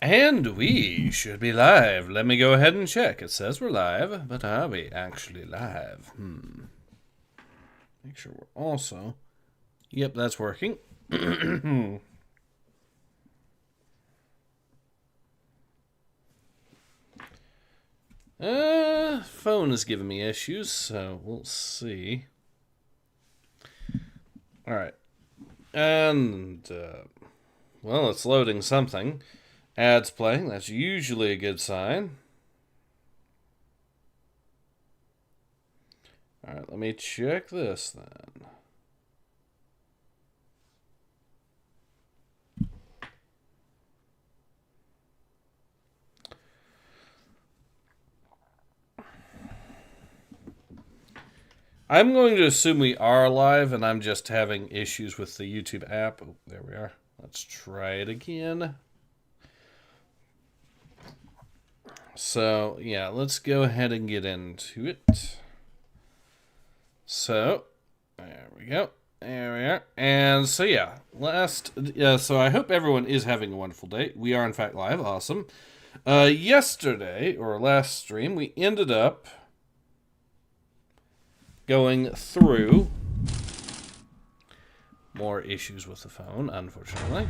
And we should be live. Let me go ahead and check. It says we're live, but are we actually live? Make sure we're also... Yep, that's working. Phone is giving me issues, so we'll see. Alright. And, well, it's loading something. Ads playing, that's usually a good sign. Alright, let me check this then. I'm going to assume we are live, and I'm just having issues with the YouTube app. Oh, there we are. Let's try it again. So, yeah, let's go ahead and get into it. So, there we go. There we are. And so, yeah, so I hope everyone is having a wonderful day. We are, in fact, live. Awesome. Yesterday, or last stream, we ended up going through more issues with the phone, unfortunately.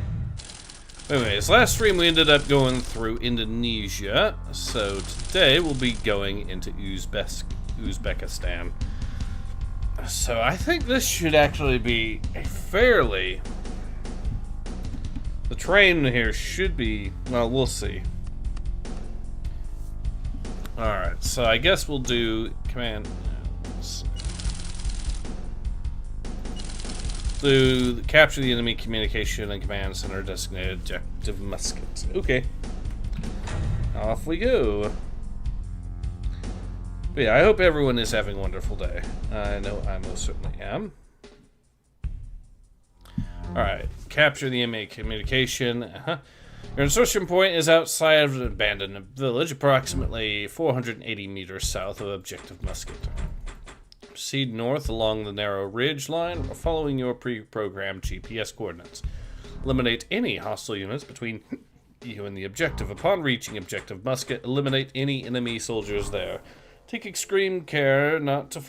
Anyways, last stream we ended up going through Indonesia, so today we'll be going into Uzbekistan. So I think this should actually be a fairly... The train here should be... Well, we'll see. Alright, so I guess we'll do command... To capture the enemy communication and command center designated objective musket. Okay. Off we go. But yeah, I hope everyone is having a wonderful day. I know I most certainly am. Alright. Capture the enemy communication. Your insertion point is outside of an abandoned village, approximately 480 meters south of objective musket. Proceed north along the narrow ridge line, following your pre-programmed GPS coordinates. Eliminate any hostile units between you and the objective. Upon reaching objective musket, eliminate any enemy soldiers there. Take extreme care not to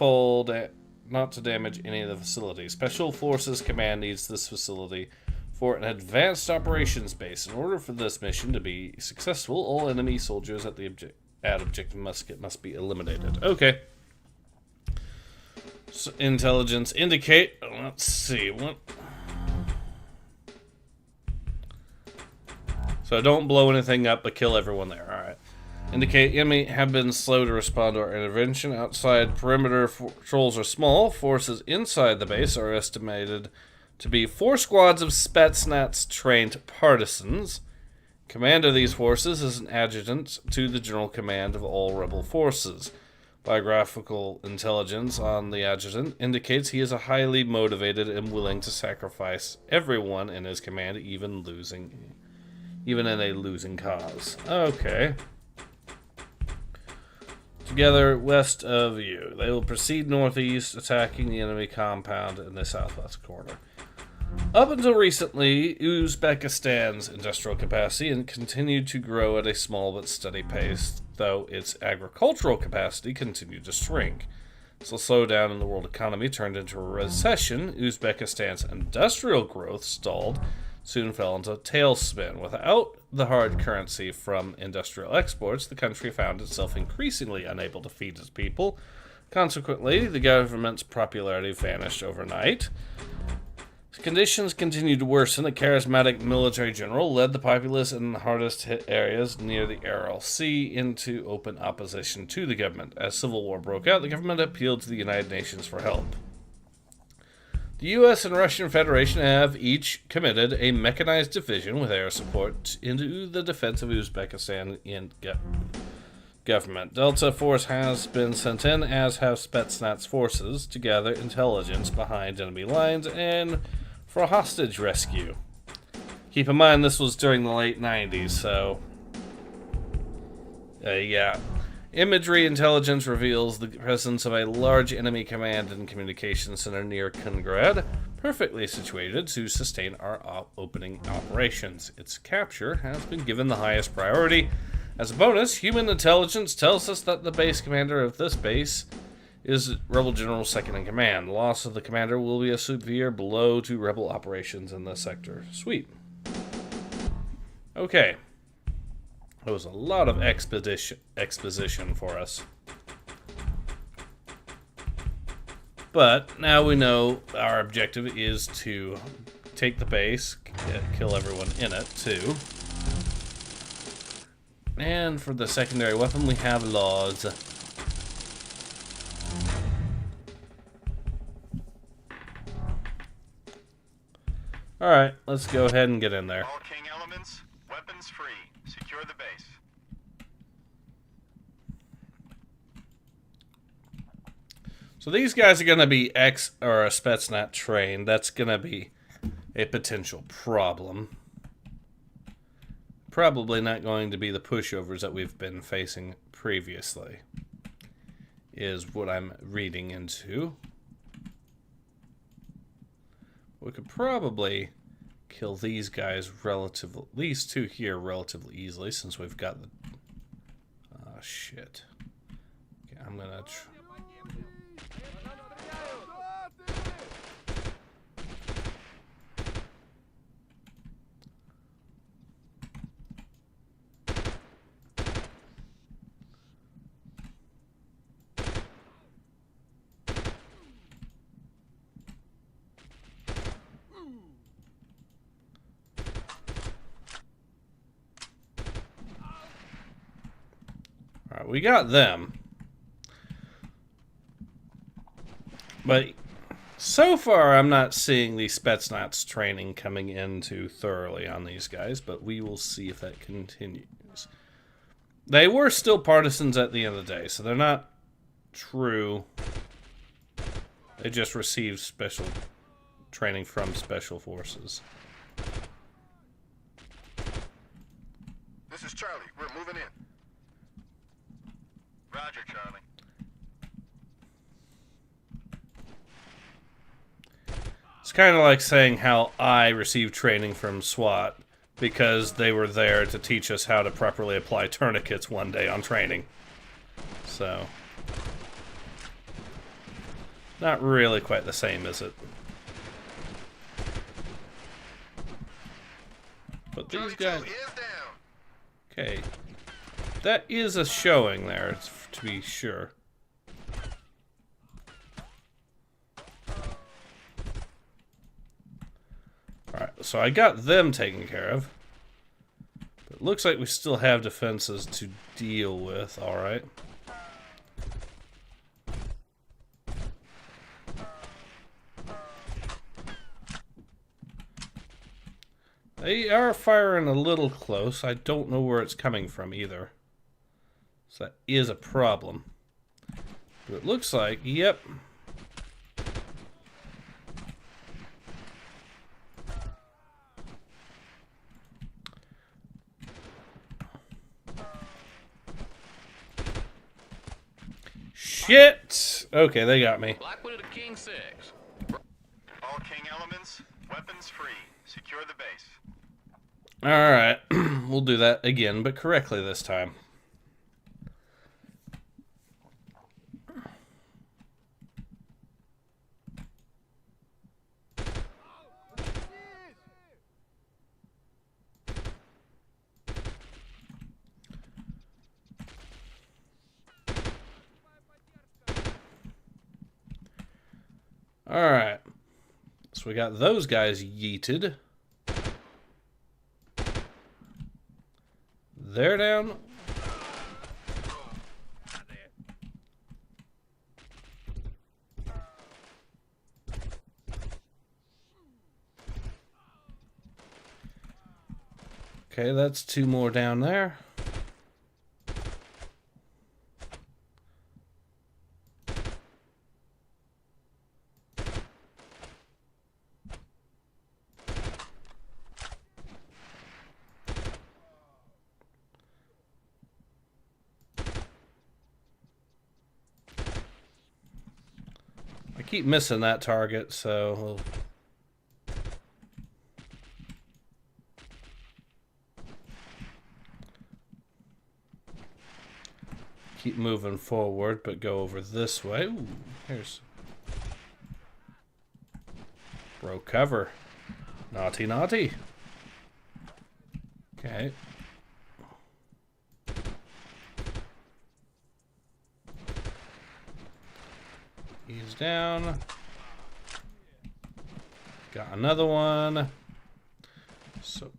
damage any of the facilities. Special Forces Command needs this facility for an advanced operations base. In order for this mission to be successful, all enemy soldiers at objective musket must be eliminated. Okay. So, intelligence indicate, let's see, what? So don't blow anything up, but kill everyone there, alright. Indicate enemy have been slow to respond to our intervention. Outside perimeter patrols are small. Forces inside the base are estimated to be 4 squads of Spetsnaz trained partisans. Command of these forces is an adjutant to the general command of all rebel forces. Biographical intelligence on the adjutant indicates he is a highly motivated and willing to sacrifice everyone in his command, even in a losing cause. Okay. Together west of you. They will proceed northeast, attacking the enemy compound in the southwest corner. Up until recently, Uzbekistan's industrial capacity continued to grow at a small but steady pace, though its agricultural capacity continued to shrink. So slowdown in the world economy turned into a recession. Uzbekistan's industrial growth stalled, soon fell into a tailspin. Without the hard currency from industrial exports, the country found itself increasingly unable to feed its people. Consequently, the government's popularity vanished overnight. Conditions continued to worsen. The charismatic military general led the populace in the hardest hit areas near the Aral Sea into open opposition to the government. As civil war broke out, the government appealed to the United Nations for help. The U.S. and Russian Federation have each committed a mechanized division with air support into the defense of Uzbekistan and government. Delta Force has been sent in, as have Spetsnaz forces, to gather intelligence behind enemy lines and for a hostage rescue. Keep in mind this was during the late 90s, so yeah. Imagery intelligence reveals the presence of a large enemy command and communication center near Kungrad, perfectly situated to sustain our opening operations. Its capture has been given the highest priority. As a bonus, human intelligence tells us that the base commander of this base is Rebel General second in command. The loss of the commander will be a severe blow to Rebel operations in this sector. Sweet. Okay. That was a lot of exposition for us. But now we know our objective is to take the base, kill everyone in it, too. And for the secondary weapon, we have laws. Alright, let's go ahead and get in there. All King elements, weapons free. Secure the base. So these guys are going to be Spetsnaz trained. That's going to be a potential problem. Probably not going to be the pushovers that we've been facing previously, is what I'm reading into. We could probably kill these guys these two here relatively easily, since we've got the... Oh, shit. Okay, I'm gonna... Alright, we got them. But so far, I'm not seeing the Spetsnaz training coming in too thoroughly on these guys, but we will see if that continues. They were still partisans at the end of the day, so they're not true. They just received special training from special forces. This is Charlie. We're moving in. Roger, Charlie. It's kind of like saying how I received training from SWAT because they were there to teach us how to properly apply tourniquets one day on training. So, not really quite the same, is it? But these guys... Okay. That is a showing there, to be sure. Alright, so I got them taken care of. But it looks like we still have defenses to deal with, alright. They are firing a little close. I don't know where it's coming from either. So that is a problem. But it looks like, yep. Shit! Okay, they got me. Blackwood to King 6. All King elements, weapons free. Secure the base. Alright, we'll do that again, but correctly this time. Alright, so we got those guys yeeted. They're down. Okay, that's two more down there. keep missing that target, so we'll keep moving forward, but go over this way. Ooh, here's... Broke cover. Naughty, naughty. Okay. He's down. Got another one. So...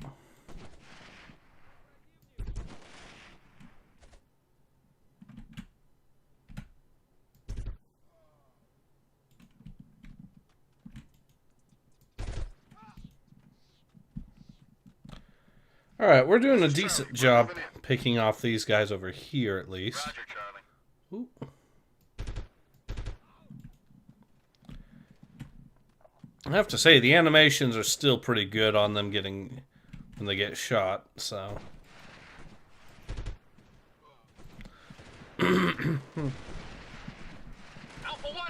Alright, we're doing a decent job picking off these guys over here, at least. Roger, Charlie. Ooh. I have to say, the animations are still pretty good on them getting... when they get shot, so... Alpha 1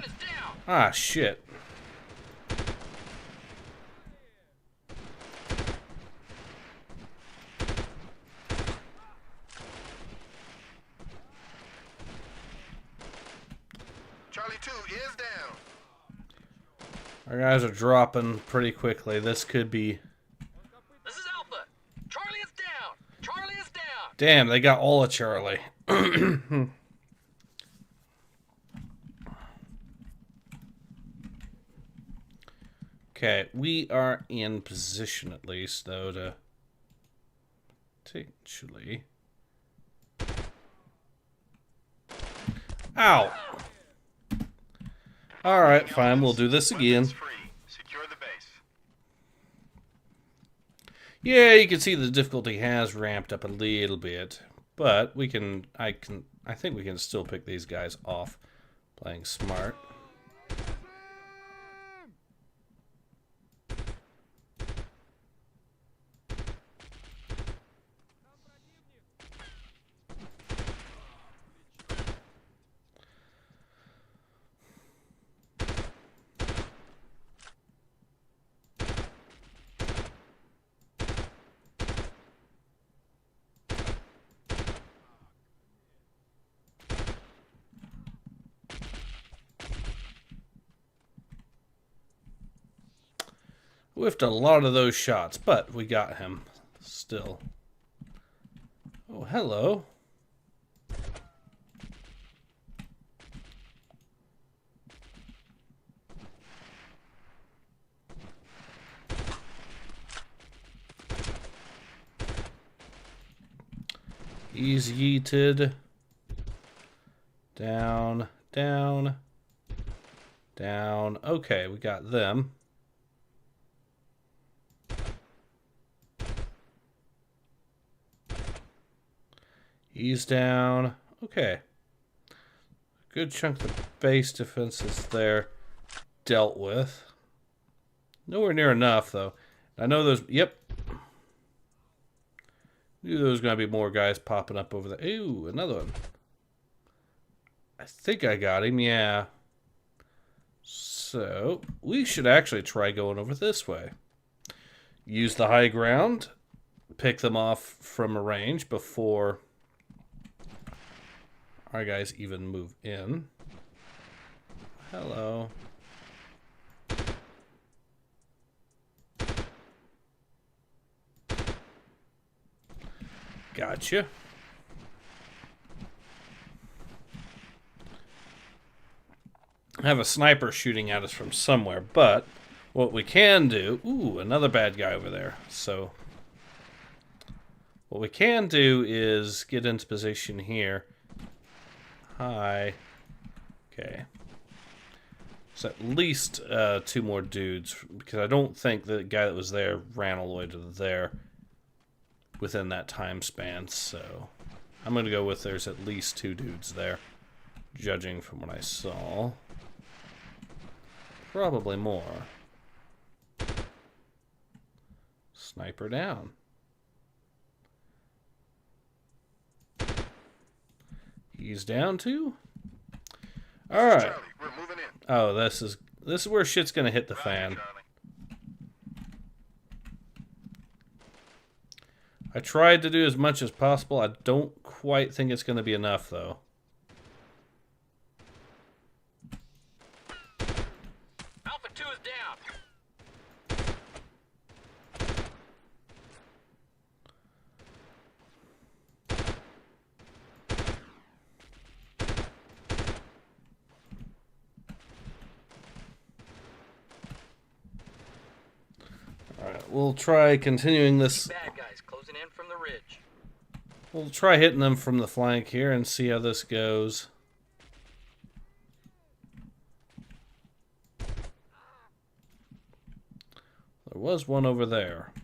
is down! Ah, shit. Charlie 2 is down. Our guys are dropping pretty quickly. This could be... This is Alpha. Charlie is down. Charlie is down. Damn, they got all of Charlie. Okay, we are in position at least, though, to potentially... Ow! Alright, fine, we'll do this again. Free. Secure the base. Yeah, you can see the difficulty has ramped up a little bit, but we can, I think we can still pick these guys off playing smart. Whiffed a lot of those shots, but we got him still. Oh, hello. He's yeeted. Down, down, down. Okay, we got them. He's down. Okay. Good chunk of the base defenses there dealt with. Nowhere near enough, though. I know those... Yep. Knew there was going to be more guys popping up over there. Ooh, another one. I think I got him, yeah. So, we should actually try going over this way. Use the high ground. Pick them off from a range before... our guys even move in. Hello. Gotcha. I have a sniper shooting at us from somewhere, but what we can do... Ooh, another bad guy over there. So, what we can do is get into position here. Hi. Okay. So at least 2 more dudes, because I don't think the guy that was there ran all the way to there within that time span, so I'm going to go with there's at least 2 dudes there, judging from what I saw. Probably more. Sniper down. He's down too? Alright. We're moving in. Oh, this is This is where shit's gonna hit the Roger, fan. Charlie. I tried to do as much as possible. I don't quite think it's gonna be enough, though. Alpha 2 is down. Alright, we'll try continuing this. Bad guys closing in from the ridge. We'll try hitting them from the flank here and see how this goes. There was one over there.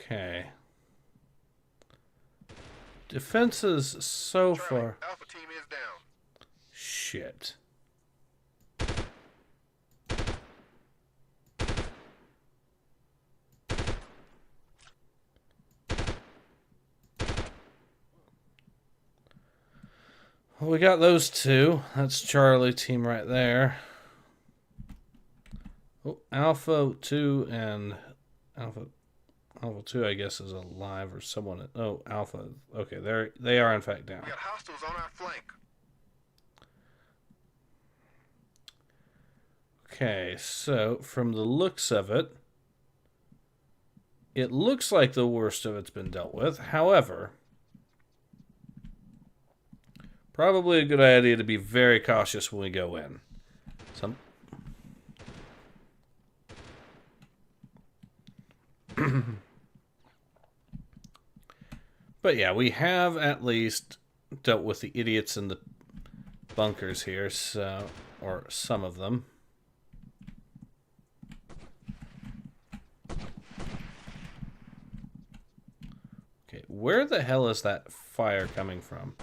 Okay. Defenses so far. Alpha team is down. Shit. Well, we got those two. That's Charlie team right there. Oh, Alpha 2 and Alpha 2, I guess, is alive or someone. Oh, Alpha. Okay, they are in fact down. We got hostiles on our flank. Okay, so from the looks of it, it looks like the worst of it's been dealt with. However, probably a good idea to be very cautious when we go in. But yeah, we have at least dealt with the idiots in the bunkers here, so, or some of them. Okay, where the hell is that fire coming from?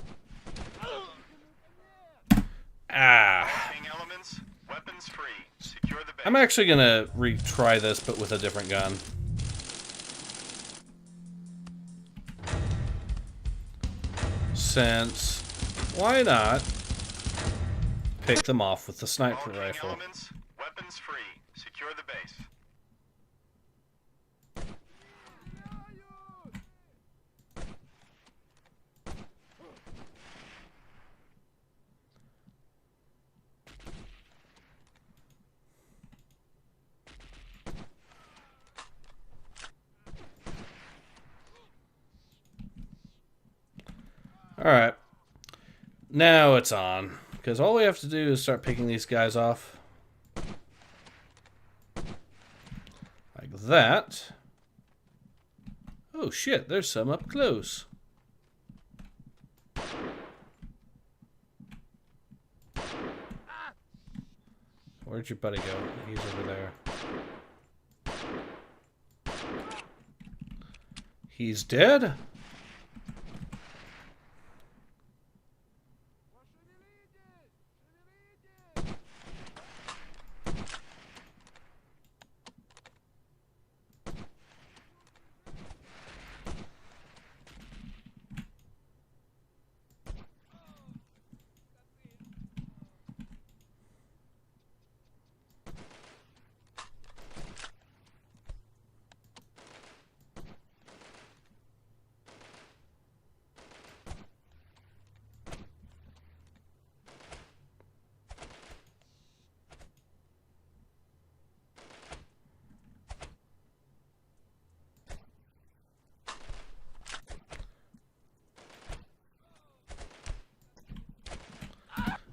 Ah. Elements, weapons free. Secure the base. I'm actually gonna retry this, but with a different gun. Since, why not pick them off with the sniper rifle? Elements, weapons free. Secure the base. Alright. Now it's on. Because all we have to do is start picking these guys off. Like that. Oh shit, there's some up close. Where'd your buddy go? He's over there. He's dead?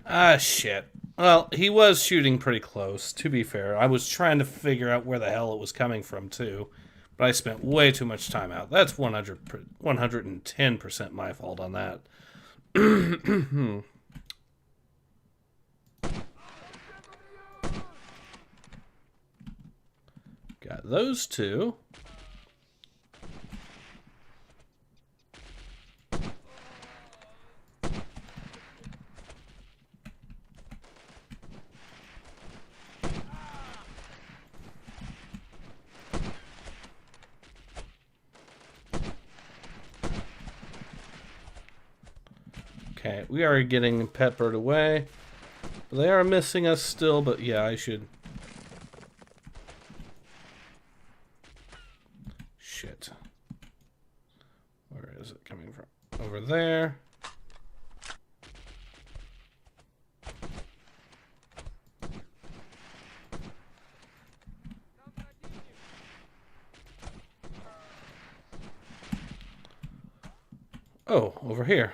Ah, shit. Well, he was shooting pretty close, to be fair. I was trying to figure out where the hell it was coming from, too. But I spent way too much time out. That's 110% my fault on that. Got those two. Okay, we are getting peppered away. They are missing us still, but yeah, I should... Shit. Where is it coming from? Over there. Oh, over here.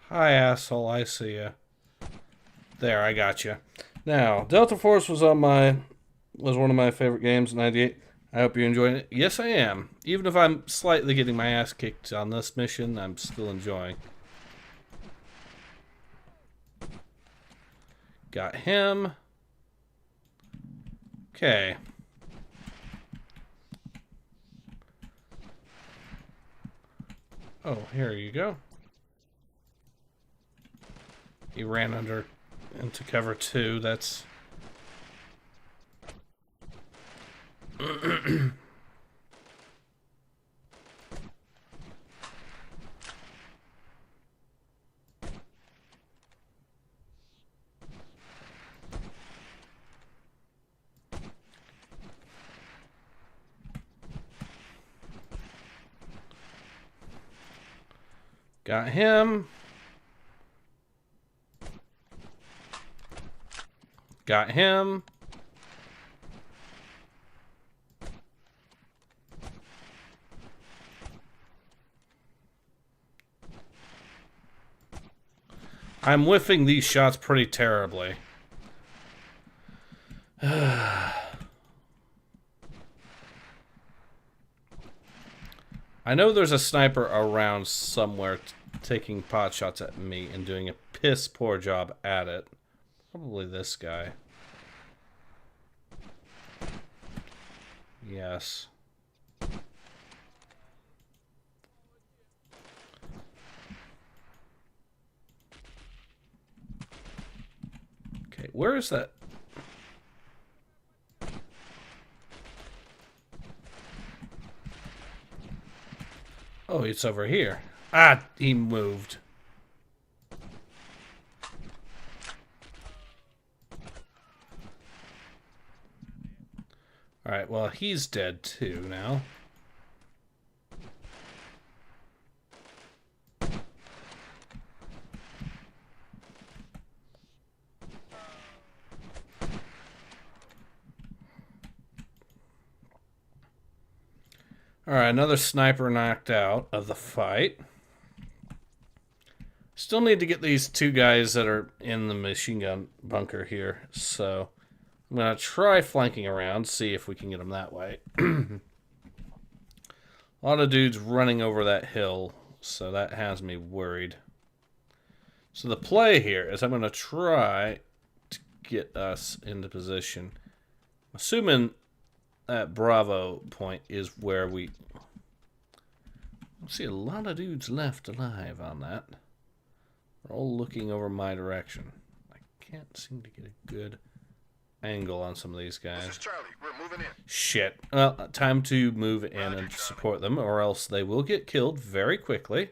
Hi, asshole. I see ya. There, I got you. Now, Delta Force was one of my favorite games in '98. I hope you're enjoying it. Yes, I am. Even if I'm slightly getting my ass kicked on this mission, I'm still enjoying. Got him. Okay. Oh, here you go. He ran into cover 2. That's... Got him. Got him. I'm whiffing these shots pretty terribly. I know there's a sniper around somewhere taking pot shots at me and doing a piss poor job at it. Probably this guy. Yes. Okay, where is that? Oh, it's over here. Ah, he moved. Alright, well, he's dead too now. Alright, another sniper knocked out of the fight. Still need to get these 2 guys that are in the machine gun bunker here, so I'm going to try flanking around, see if we can get them that way. A lot of dudes running over that hill, so that has me worried. So the play here is I'm going to try to get us into position. Assuming that Bravo point is where we... I see a lot of dudes left alive on that. They're all looking over my direction. I can't seem to get a good angle on some of these guys. This is Charlie. We're moving in. Shit. Well, time to move in and support them, or else they will get killed very quickly.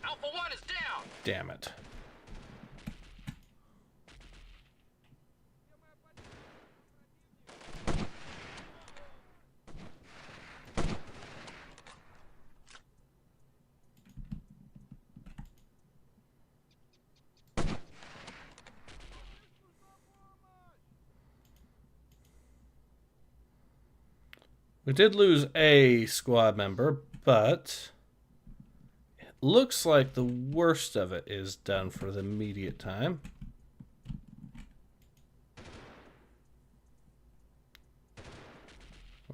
Alpha 1 is down. Damn it. We did lose a squad member, but it looks like the worst of it is done for the immediate time.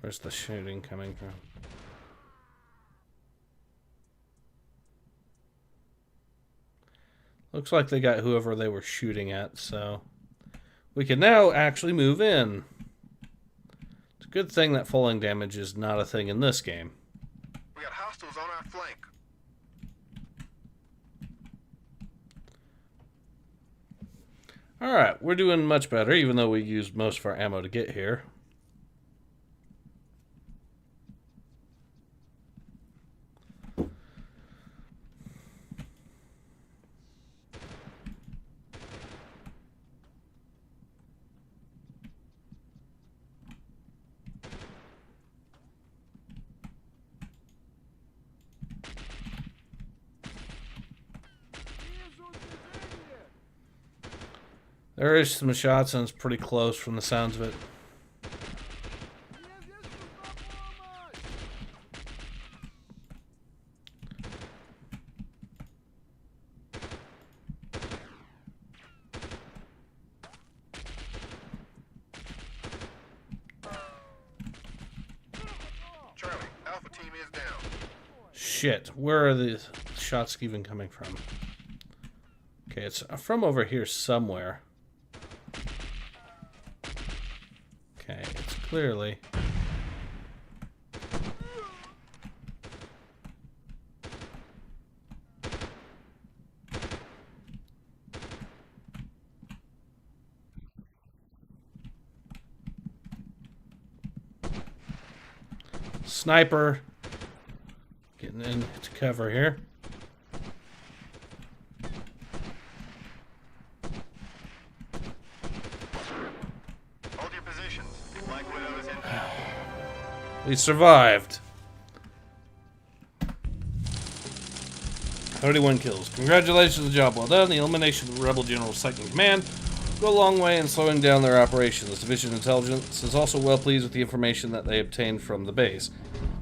Where's the shooting coming from? Looks like they got whoever they were shooting at, so we can now actually move in. It's a good thing that falling damage is not a thing in this game. We got hostiles on our flank. Alright, we're doing much better, even though we used most of our ammo to get here. There is some shots, and it's pretty close from the sounds of it. Charlie, Alpha team is down. Shit, where are the shots even coming from? Okay, it's from over here somewhere. Okay, it's clearly... Sniper! Getting into cover here. We survived. 31 kills. Congratulations, job well done. The elimination of the rebel general's second command will go a long way in slowing down their operations. Division Intelligence is also well pleased with the information that they obtained from the base.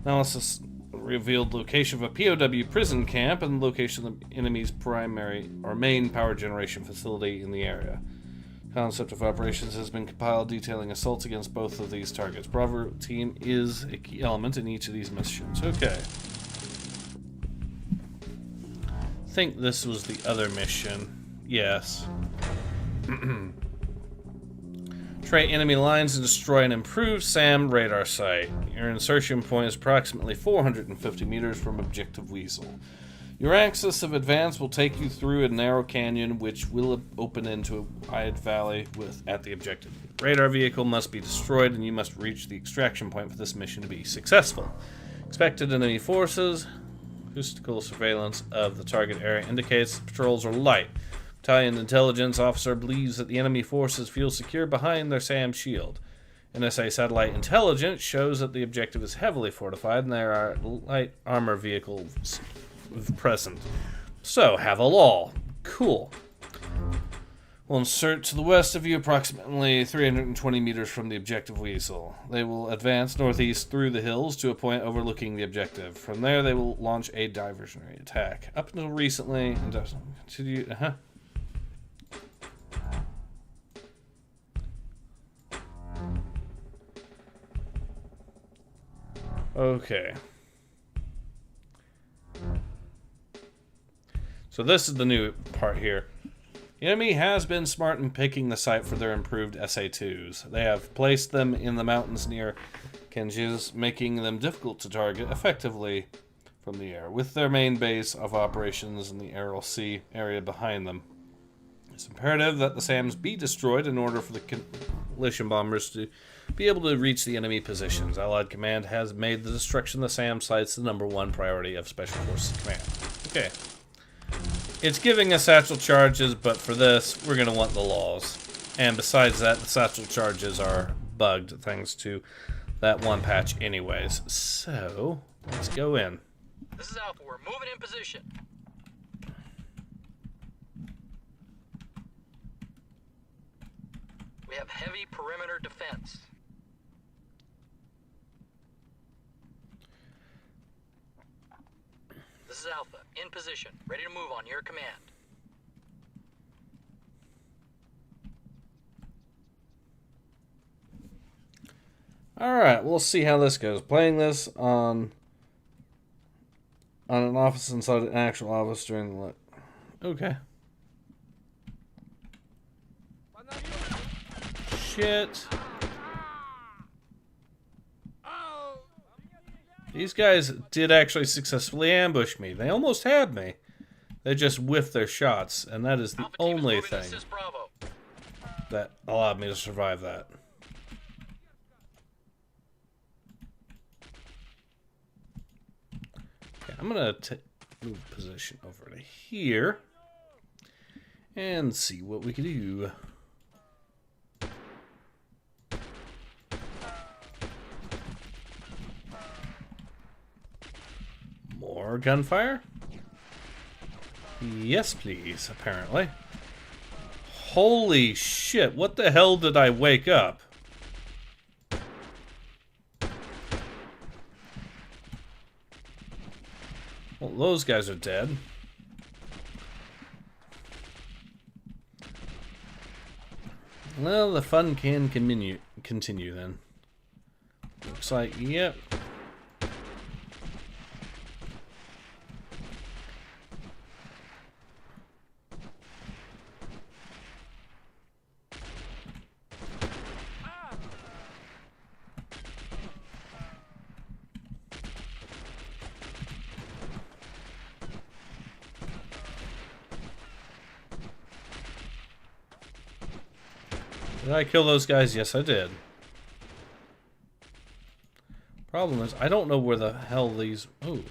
Analysis revealed location of a POW prison camp and the location of the enemy's primary or main power generation facility in the area. Concept of operations has been compiled detailing assaults against both of these targets. Bravo team is a key element in each of these missions. Okay. I think this was the other mission. Yes. Tray enemy lines and destroy an improved SAM radar site. Your insertion point is approximately 450 meters from Objective Weasel. Your axis of advance will take you through a narrow canyon which will open into a wide valley at the objective. The radar vehicle must be destroyed and you must reach the extraction point for this mission to be successful. Expected enemy forces. Acoustical surveillance of the target area indicates the patrols are light. Battalion intelligence officer believes that the enemy forces feel secure behind their SAM shield. NSA satellite intelligence shows that the objective is heavily fortified and there are light armor vehicles present. So, have a lull. Cool. We'll insert to the west of you approximately 320 meters from the objective Weasel. They will advance northeast through the hills to a point overlooking the objective. From there, they will launch a diversionary attack. Up until recently, continue. Okay. So this is the new part here. The enemy has been smart in picking the site for their improved SA-2s. They have placed them in the mountains near Kenjis, making them difficult to target effectively from the air, with their main base of operations in the Aral Sea area behind them. It's imperative that the SAMs be destroyed in order for the coalition bombers to be able to reach the enemy positions. Allied Command has made the destruction of the SAM sites the #1 priority of Special Forces Command. Okay. It's giving us satchel charges, but for this, we're going to want the laws. And besides that, the satchel charges are bugged thanks to that one patch anyways. So, let's go in. This is Alpha. We're moving in position. We have heavy perimeter defense. This is Alpha. In position. Ready to move on your command. Alright, we'll see how this goes. Playing this on an office inside an actual office during the... Okay. shit. These guys did actually successfully ambush me. They almost had me. They just whiffed their shots, and that is the Alpha team is only moving to thing assist Bravo. that allowed me to survive that. Okay, I'm gonna move position over to here and see what we can do. More gunfire? Yes, please, apparently. Holy shit, what the hell did I wake up? Well, those guys are dead. Well, the fun can continue then. Looks like, yep. Did I kill those guys? Yes, I did. Problem is, I don't know where the hell these... Ooh.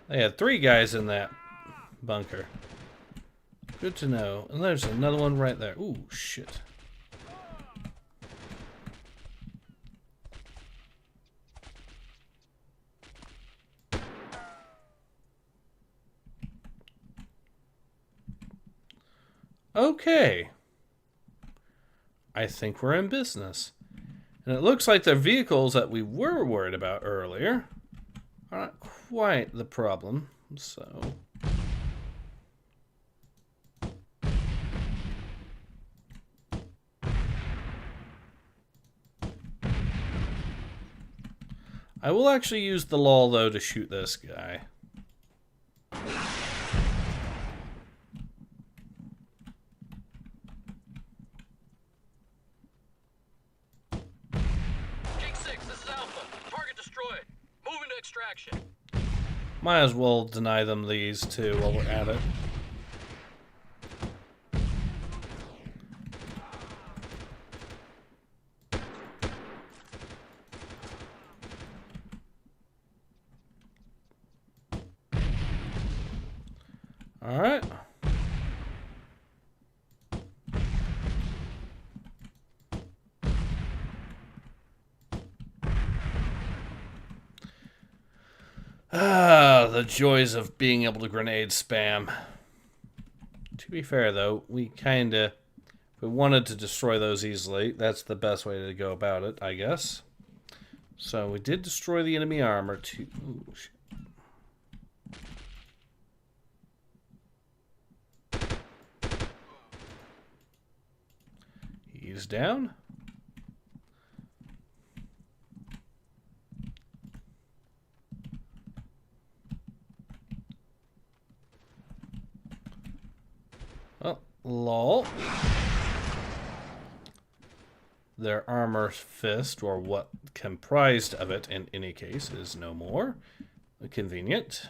They had 3 guys in that bunker. Good to know. And there's another one right there. Ooh, shit. Okay. I think we're in business. And it looks like the vehicles that we were worried about earlier are not quite the problem. So... I will actually use the lull, though, to shoot this guy. Might as well deny them these two while we're at it. All right. Ah, the joys of being able to grenade spam. To be fair, though, we kinda... If we wanted to destroy those easily, that's the best way to go about it, I guess. So we did destroy the enemy armor too. Ooh, shit. He's down. Oh, lol. Their armor fist, or what comprised of it in any case, is no more. Convenient.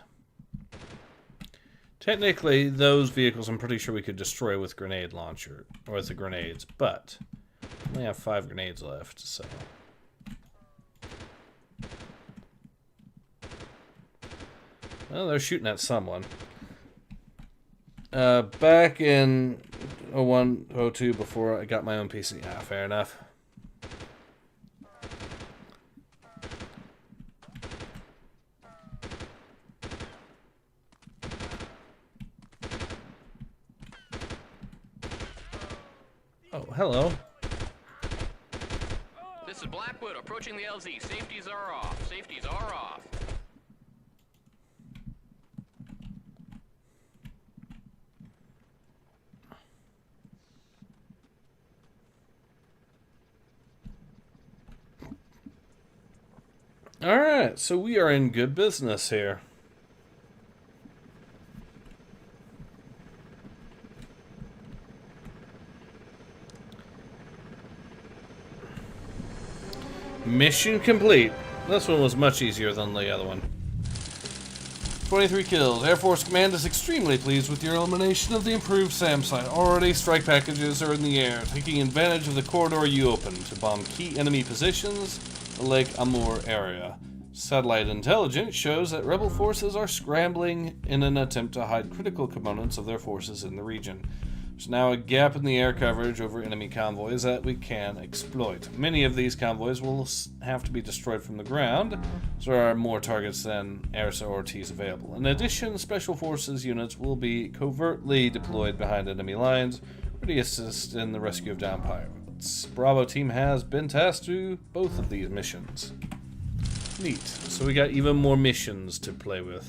Technically, those vehicles I'm pretty sure we could destroy with grenade launcher, or with the grenades, but we only have 5 grenades left, so... Well, they're shooting at someone. Back in 01, 02, before I got my own PC. Ah, fair enough. Oh, hello. This is Blackwood approaching the LZ. Safeties are off. Safeties are off. Alright, so we are in good business here. Mission complete. This one was much easier than the other one. 23 kills. Air Force Command is extremely pleased with your elimination of the improved SAM site. Already, strike packages are in the air, taking advantage of the corridor you opened to bomb key enemy positions in the Lake Amour area. Satellite intelligence shows that rebel forces are scrambling in an attempt to hide critical components of their forces in the region. There's now a gap in the air coverage over enemy convoys that we can exploit. Many of these convoys will have to be destroyed from the ground, so there are more targets than air sorties available. In addition, special forces units will be covertly deployed behind enemy lines, ready to assist in the rescue of downed pilots. Bravo team has been tasked to both of these missions. Neat. So we got even more missions to play with.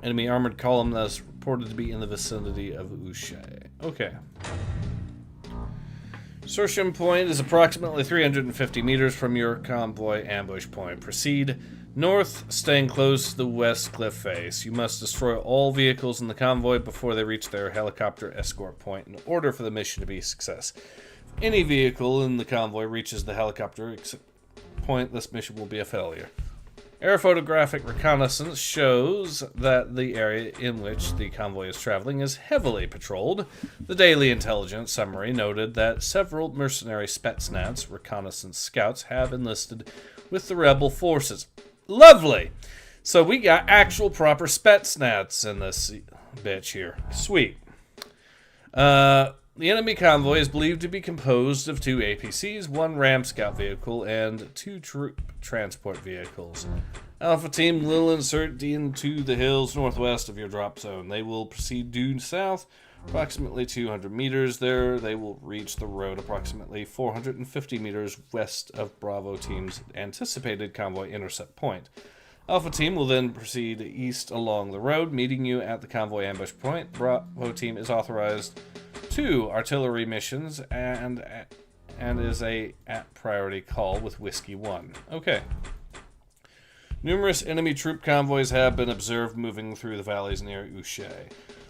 Enemy armored column that is reported to be in the vicinity of Uche. Okay. Insertion point is approximately 350 meters from your convoy ambush point. Proceed north, staying close to the west cliff face. You must destroy all vehicles in the convoy before they reach their helicopter escort point in order for the mission to be a success. If any vehicle in the convoy reaches the helicopter point, this mission will be a failure. Aerophotographic reconnaissance shows that the area in which the convoy is traveling is heavily patrolled. The daily intelligence summary noted that several mercenary Spetsnaz reconnaissance scouts have enlisted with the rebel forces. Lovely! So we got actual proper Spetsnaz in this bitch here. Sweet. The enemy convoy is believed to be composed of 2 APCs, 1 Ram scout vehicle, and 2 troop transport vehicles. Alpha team will insert into the hills northwest of your drop zone. They will proceed due south approximately 200 meters. There they will reach the road approximately 450 meters west of Bravo team's anticipated convoy intercept point. Alpha team will then proceed east along the road, meeting you at the convoy ambush point. Bravo team is authorized 2 artillery missions and is a at priority call with Whiskey 1. Okay. Numerous enemy troop convoys have been observed moving through the valleys near Uche.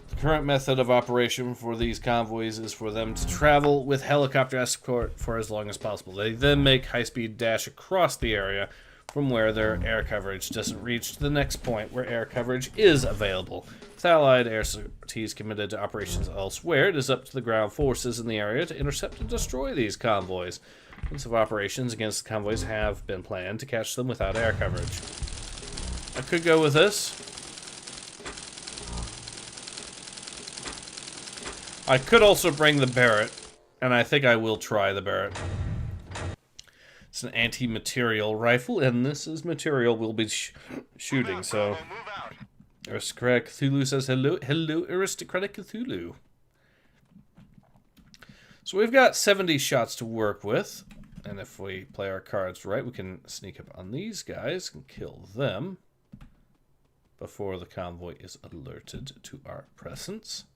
The current method of operation for these convoys is for them to travel with helicopter escort for as long as possible. They then make high-speed dash across the area from where their air coverage doesn't reach to the next point where air coverage is available. With Allied air sorties committed to operations elsewhere, it is up to the ground forces in the area to intercept and destroy these convoys. Offensive operations against the convoys have been planned to catch them without air coverage. I could go with this. I could also bring the Barrett, and I think I will try the Barrett. It's an anti-material rifle, and this is material we'll be shooting, so... Aristocratic Cthulhu says, hello, Aristocratic Cthulhu. So we've got 70 shots to work with, and if we play our cards right, we can sneak up on these guys and kill them before the convoy is alerted to our presence.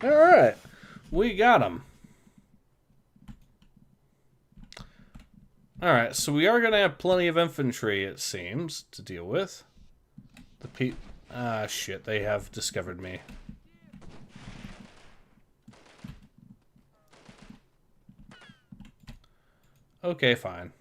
Alright, we got him. Alright, so we are going to have plenty of infantry, it seems, to deal with. Ah, shit, they have discovered me. Okay, fine.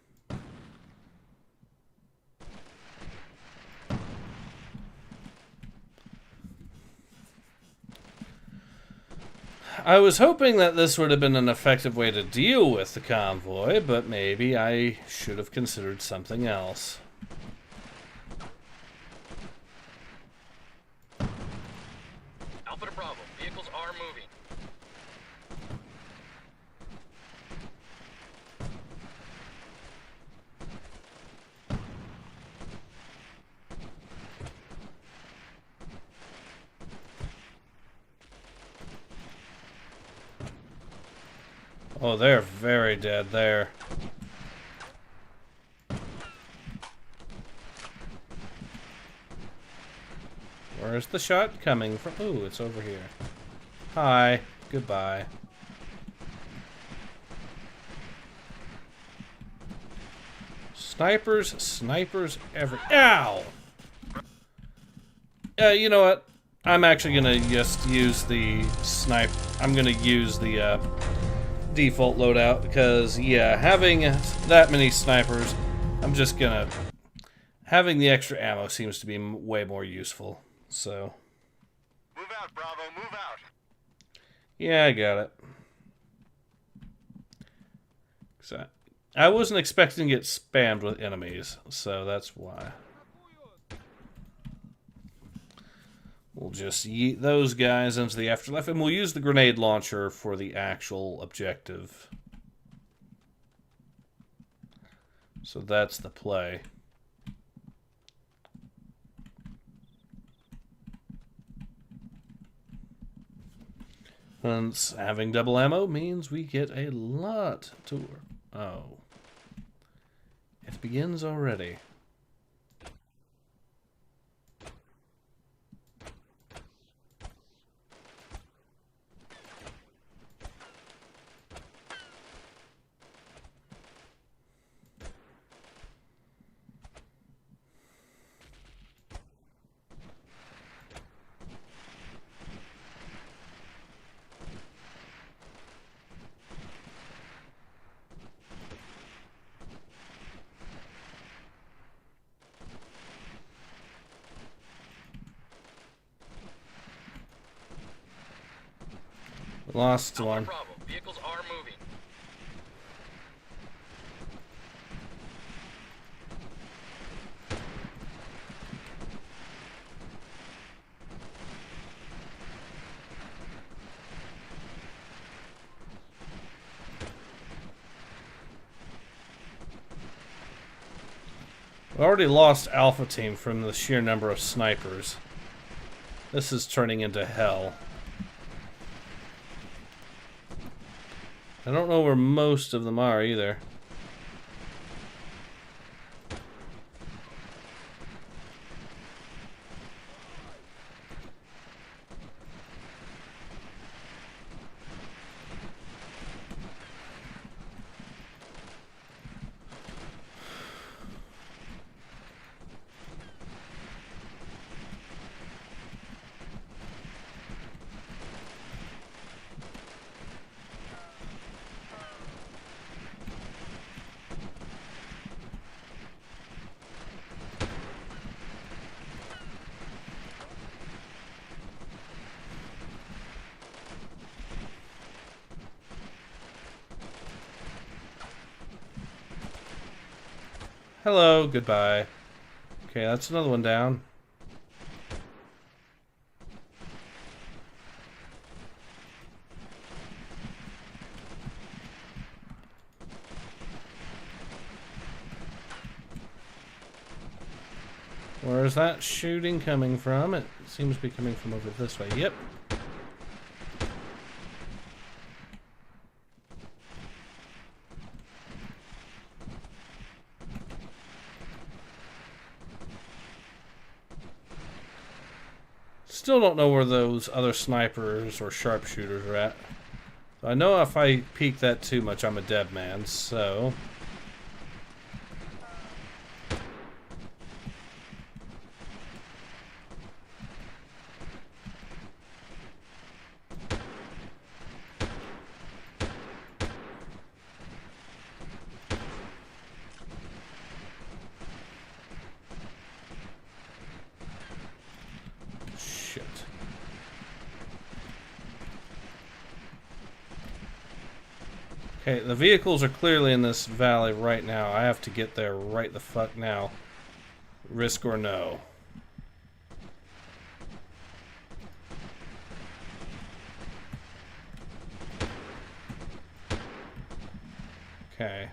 I was hoping that this would have been an effective way to deal with the convoy, but maybe I should have considered something else. Alpha to Bravo. Vehicles are moving. Oh, they're very dead there. Where's the shot coming from? Ooh, it's over here. Hi. Goodbye. Snipers every. Ow! You know what? I'm actually gonna just use the snipe. I'm gonna use the default loadout because, yeah, having that many snipers, I'm just gonna. Having the extra ammo seems to be way more useful. So. Move out, Bravo, move out. Yeah, I got it. So, I wasn't expecting to get spammed with enemies, so that's why. We'll just yeet those guys into the afterlife, and we'll use the grenade launcher for the actual objective. So that's the play. Hence, having double ammo means we get a lot to work. Oh. It begins already. Lost one. Bravo. Vehicles are moving. We already lost Alpha Team from the sheer number of snipers. This is turning into hell. I don't know where most of them are either. Hello, goodbye. Okay, that's another one down. Where is that shooting coming from? It seems to be coming from over this way. Yep. Still don't know where those other snipers or sharpshooters are at. So I know if I peek that too much, I'm a dead man, so... Okay, the vehicles are clearly in this valley right now. I have to get there right the fuck now. Risk or no. Okay.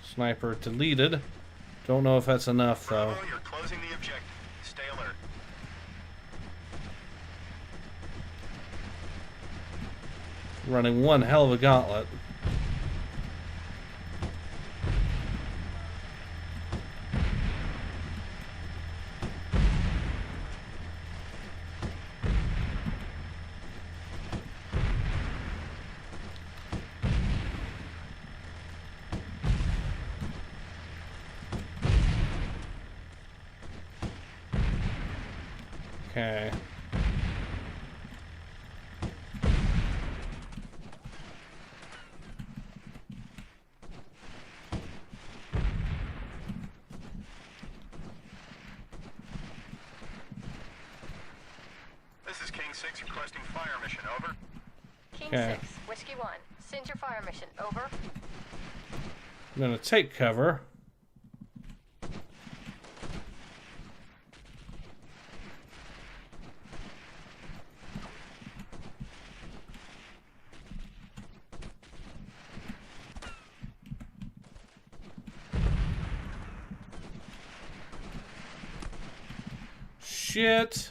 Sniper deleted. Don't know if that's enough though. Bravo, you're closing the objective. Stay alert. Running one hell of a gauntlet. Okay. This is King 6 requesting fire mission, over. King Okay. 6, Whiskey 1, send your fire mission, over. I'm gonna take cover. Shit.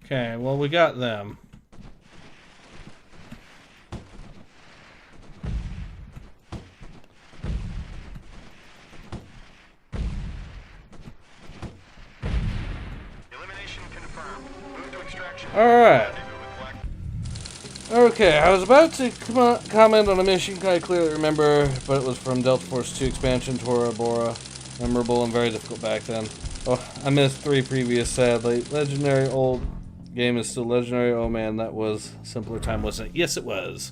Okay, well, we got them. Elimination confirmed. Move to extraction. Alright. Rendezvous with Black. Okay, I was about to comment on a mission I clearly remember, but it was from Delta Force 2 expansion, Tora Bora. Memorable and very difficult back then. Oh, I missed 3 previous, sadly. Legendary old game is still legendary. Oh man, that was simpler time, wasn't it? Yes, it was.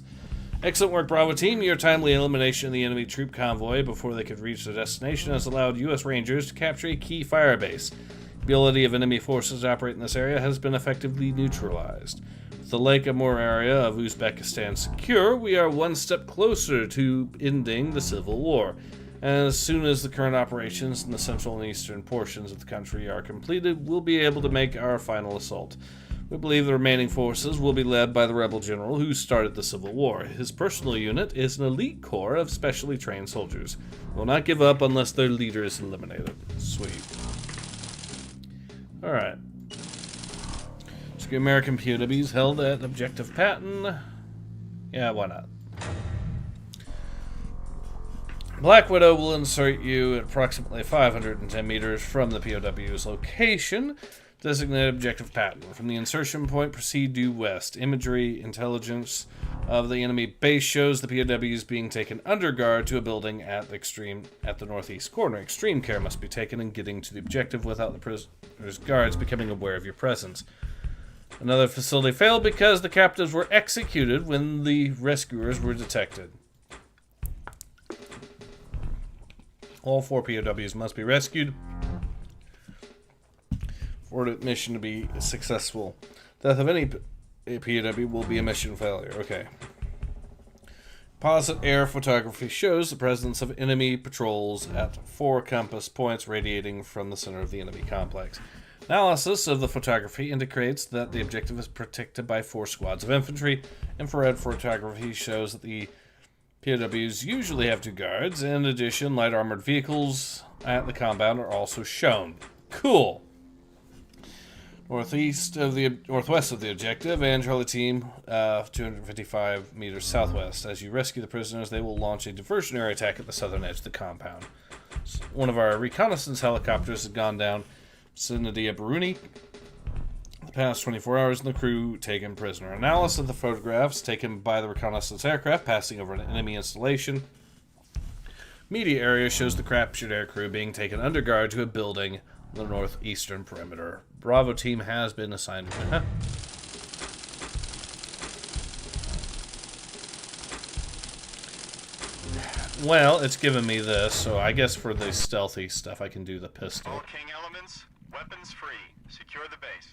Excellent work, Bravo Team. Your timely elimination of the enemy troop convoy before they could reach their destination has allowed U.S. Rangers to capture a key fire base. The ability of enemy forces to operate in this area has been effectively neutralized. With the Lake Amur area of Uzbekistan secure, we are one step closer to ending the civil war. And as soon as the current operations in the central and eastern portions of the country are completed, we'll be able to make our final assault. We believe the remaining forces will be led by the rebel general who started the Civil War. His personal unit is an elite corps of specially trained soldiers. They will not give up unless their leader is eliminated. Sweet. Alright. So American POWs held at Objective Patton. Yeah, why not? Black Widow will insert you at approximately 510 meters from the POW's location. Designated Objective Patton. From the insertion point, proceed due west. Imagery, intelligence of the enemy base shows the POWs being taken under guard to a building at the northeast corner. Extreme care must be taken in getting to the objective without the prisoner's guards becoming aware of your presence. Another facility failed because the captives were executed when the rescuers were detected. All 4 POWs must be rescued for the mission to be successful. Death of any POW will be a mission failure. Okay. Composite air photography shows the presence of enemy patrols at 4 compass points radiating from the center of the enemy complex. Analysis of the photography indicates that the objective is protected by 4 squads of infantry. Infrared photography shows that the POWs usually have 2 guards. In addition, light armored vehicles at the compound are also shown. Cool. Northwest of the objective, and Charlie Team 255 meters southwest. As you rescue the prisoners, they will launch a diversionary attack at the southern edge of the compound. One of our reconnaissance helicopters has gone down vicinity of BYRNE the past 24 hours, and the crew taken prisoner. Analysis of the photographs taken by the reconnaissance aircraft passing over an enemy installation. Media area shows the captured aircrew being taken under guard to a building on the northeastern perimeter. Bravo Team has been assigned. Well, it's given me this, so I guess for the stealthy stuff I can do the pistol. All King elements, weapons free. Secure the base.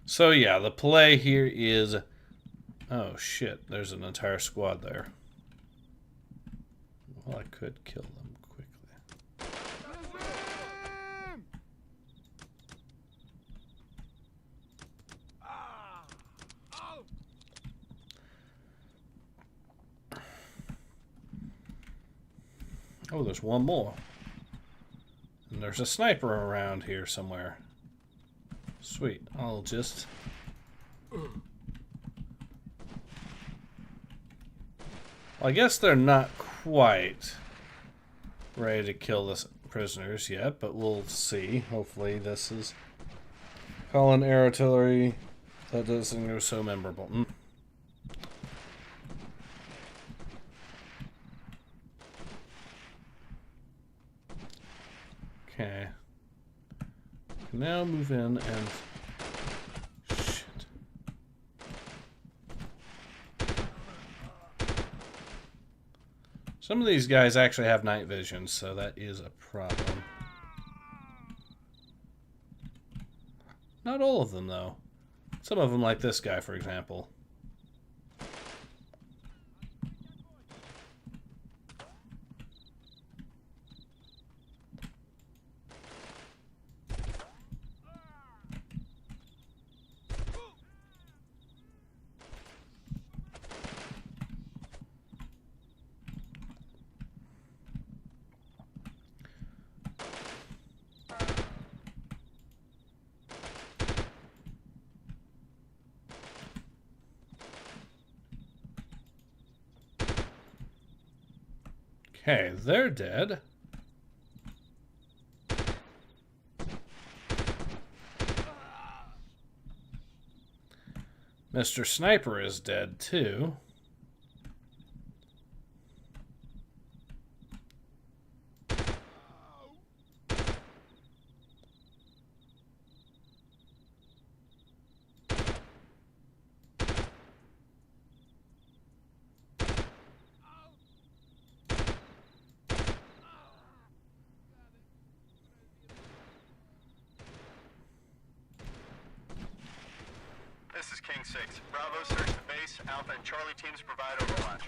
So yeah, the play here is... Oh shit, there's an entire squad there. Well, I could kill them quickly. Oh, there's one more. And there's a sniper around here somewhere. Sweet. I'll just... Well, I guess they're not quite ready to kill the prisoners yet, but we'll see. Hopefully this is Call in air artillery. That doesn't go so memorable. Okay. Now move in and... Shit. Some of these guys actually have night vision, so that is a problem. Not all of them, though. Some of them, like this guy, for example. Okay, they're dead. Mr. Sniper is dead, too. This is King 6. Bravo, search the base. Alpha and Charlie teams provide overwatch.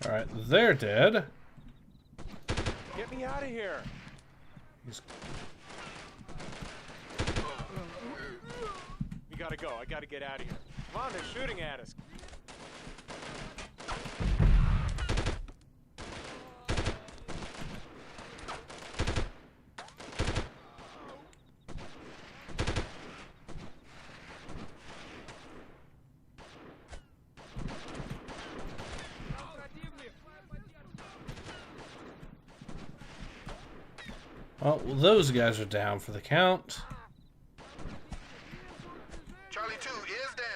Alright, they're dead. Get me out of here! We gotta go. I gotta get out of here. Come on, they're shooting at us. Well, those guys are down for the count. Charlie 2 is down.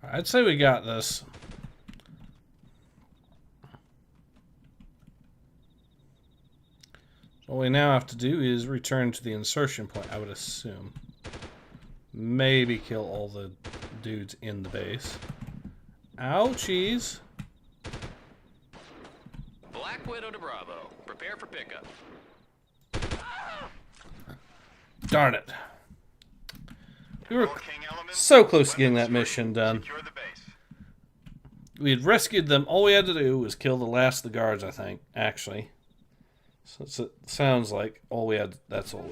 I'd say we got this. So all we now have to do is return to the insertion point, I would assume. Maybe kill all the dudes in the base. Ouchies. Black Widow to Bravo. Prepare for pickup. Darn it. We were All King elements, so close to getting weapons that mission free. done. Secure the base. We had rescued them. All we had to do was kill the last of the guards, I think, actually. So it sounds like all we had, that's all.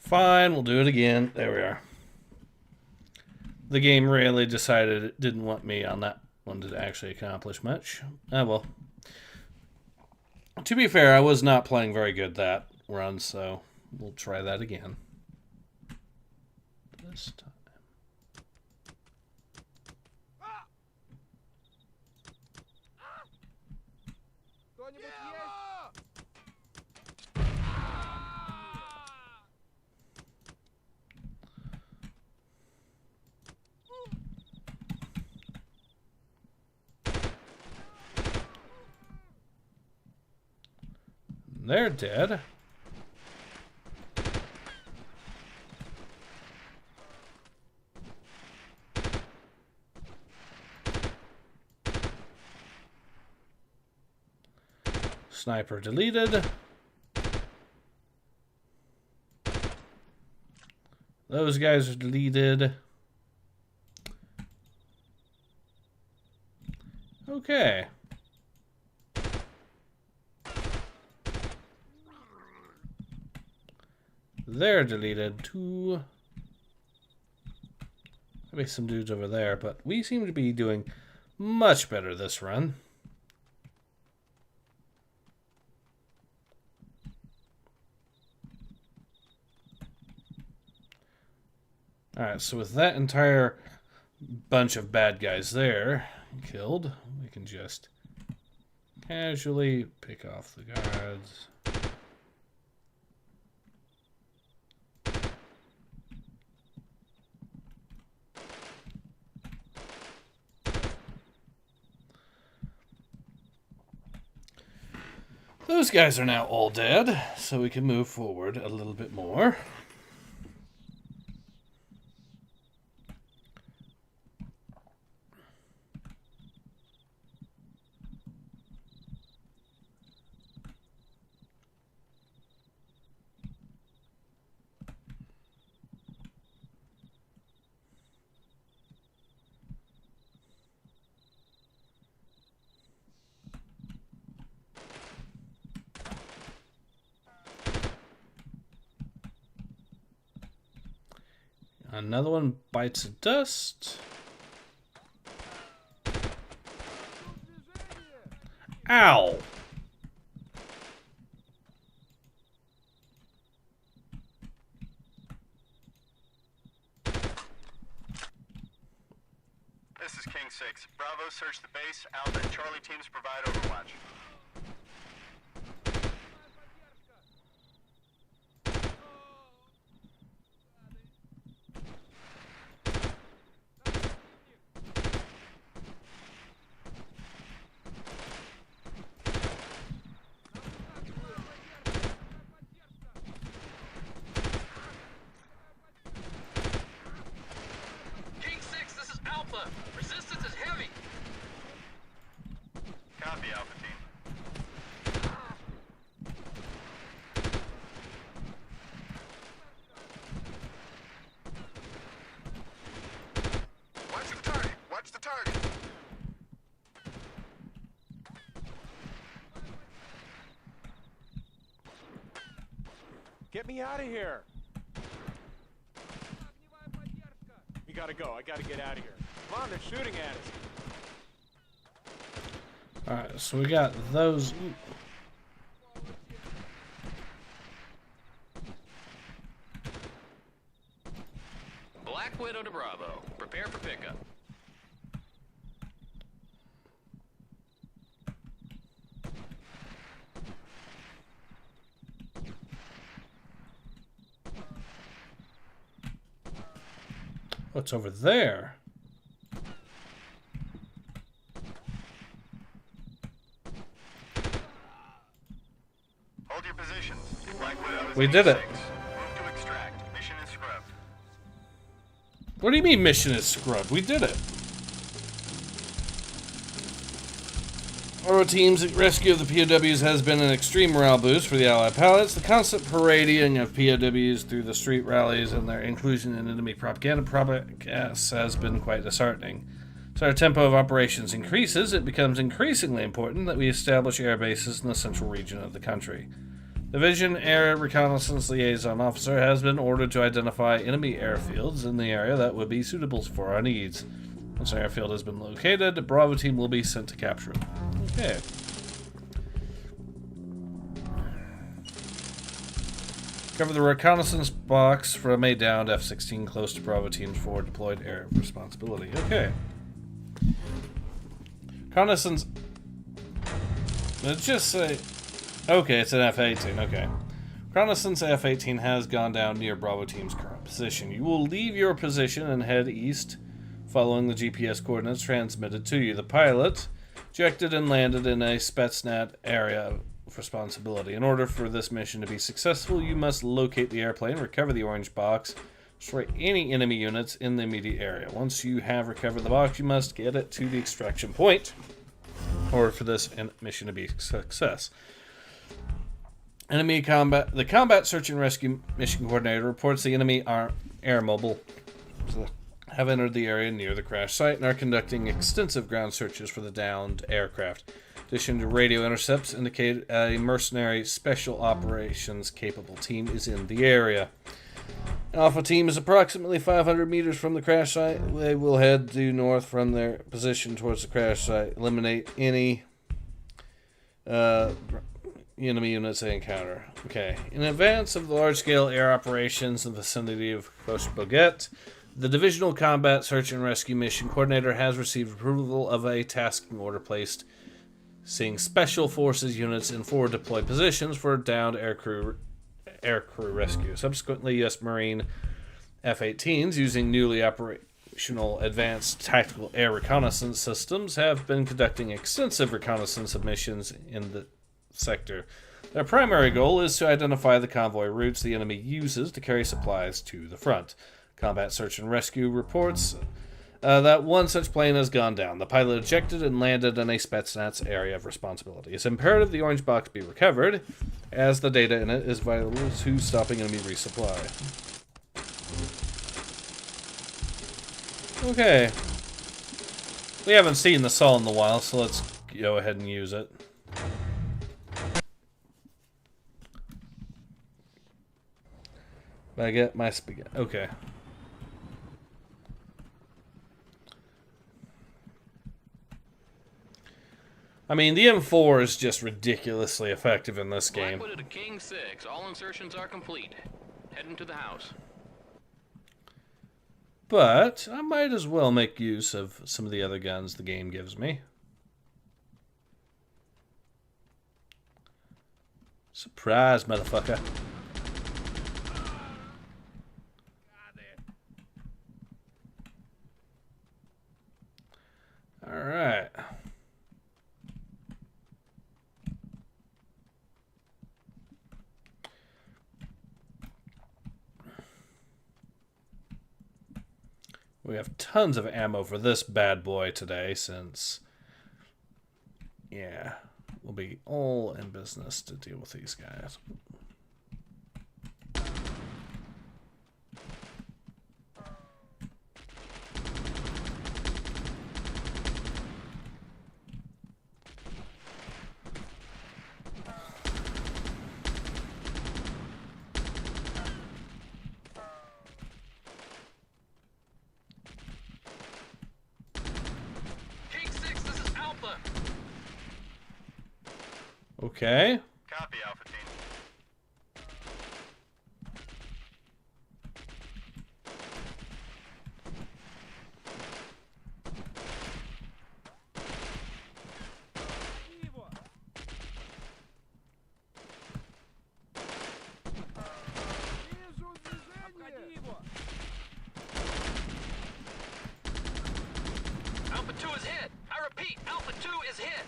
Fine, we'll do it again. There we are. The game really decided it didn't want me on that one to actually accomplish much. Ah, well. To be fair, I was not playing very good that run, so we'll try that again. This time. They're dead. Sniper deleted. Those guys are deleted. Okay. They're deleted too. Maybe some dudes over there, but we seem to be doing much better this run. Alright, so with that entire bunch of bad guys there killed, we can just casually pick off the guards. Those guys are now all dead, so we can move forward a little bit more. Another one bites the dust. Ow! This is King 6. Bravo, search the base. Alpha and Charlie teams provide overwatch. King 6, this is Alpha. Resistance is heavy. Copy, Alpha team. Watch the target. Watch the target. Get me out of here. We gotta go. I gotta get out of here. Come on, they're shooting at us. Alright, so we got those. Ooh. Black Widow to Bravo. Prepare for pickup. What's over there? Hold your positions. Black Widow is We King did it. 6. Move to extract. Mission is scrubbed. What do you mean mission is scrubbed? We did it. Our team's rescue of the POWs has been an extreme morale boost for the Allied pilots. The constant parading of POWs through the street rallies and their inclusion in enemy propaganda broadcasts has been quite disheartening. As our tempo of operations increases, it becomes increasingly important that we establish air bases in the central region of the country. Division Air Reconnaissance Liaison Officer has been ordered to identify enemy airfields in the area that would be suitable for our needs. Once an airfield has been located, the Bravo team will be sent to capture it. Okay. Cover the reconnaissance box from a downed F-16 close to Bravo team's forward deployed area of responsibility. Okay. Reconnaissance. Let's just say. Okay, it's an F-18. Okay. Reconnaissance F-18 has gone down near Bravo team's current position. You will leave your position and head east, following the GPS coordinates transmitted to you. The pilot ejected and landed in a Spetsnaz area of responsibility. In order for this mission to be successful, you must locate the airplane, recover the orange box, destroy any enemy units in the immediate area. Once you have recovered the box, you must get it to the extraction point in order for this mission to be a success. Enemy combat. The combat search and rescue mission coordinator reports the enemy air mobile have entered the area near the crash site and are conducting extensive ground searches for the downed aircraft. In addition to radio intercepts indicate a mercenary special operations capable team is in the area. Alpha team is approximately 500 meters from the crash site. They will head due north from their position towards the crash site. Eliminate any enemy units they encounter. Okay. In advance of the large-scale air operations in the vicinity of Coast Boguet, the Divisional Combat Search and Rescue Mission Coordinator has received approval of a tasking order placed seeing Special Forces units in forward deployed positions for downed aircrew rescue. Subsequently, U.S. Marine F-18s using newly operational advanced tactical air reconnaissance systems have been conducting extensive reconnaissance missions in the sector. Their primary goal is to identify the convoy routes the enemy uses to carry supplies to the front. Combat Search and Rescue reports that one such plane has gone down. The pilot ejected and landed in a Spetsnaz area of responsibility. It's imperative the orange box be recovered, as the data in it is vital to stopping enemy resupply. Okay. We haven't seen the saw in a while, so let's go ahead and use it. I get my spaghetti. Okay. I mean, the M4 is just ridiculously effective in this game. Blackwood at a King 6. All insertions are complete. Heading to the house. But I might as well make use of some of the other guns the game gives me. Surprise, motherfucker. Alright. We have tons of ammo for this bad boy today since, yeah, we'll be all in business to deal with these guys. Okay. Copy, Alpha Team. Alpha 2 is hit. I repeat, Alpha 2 is hit.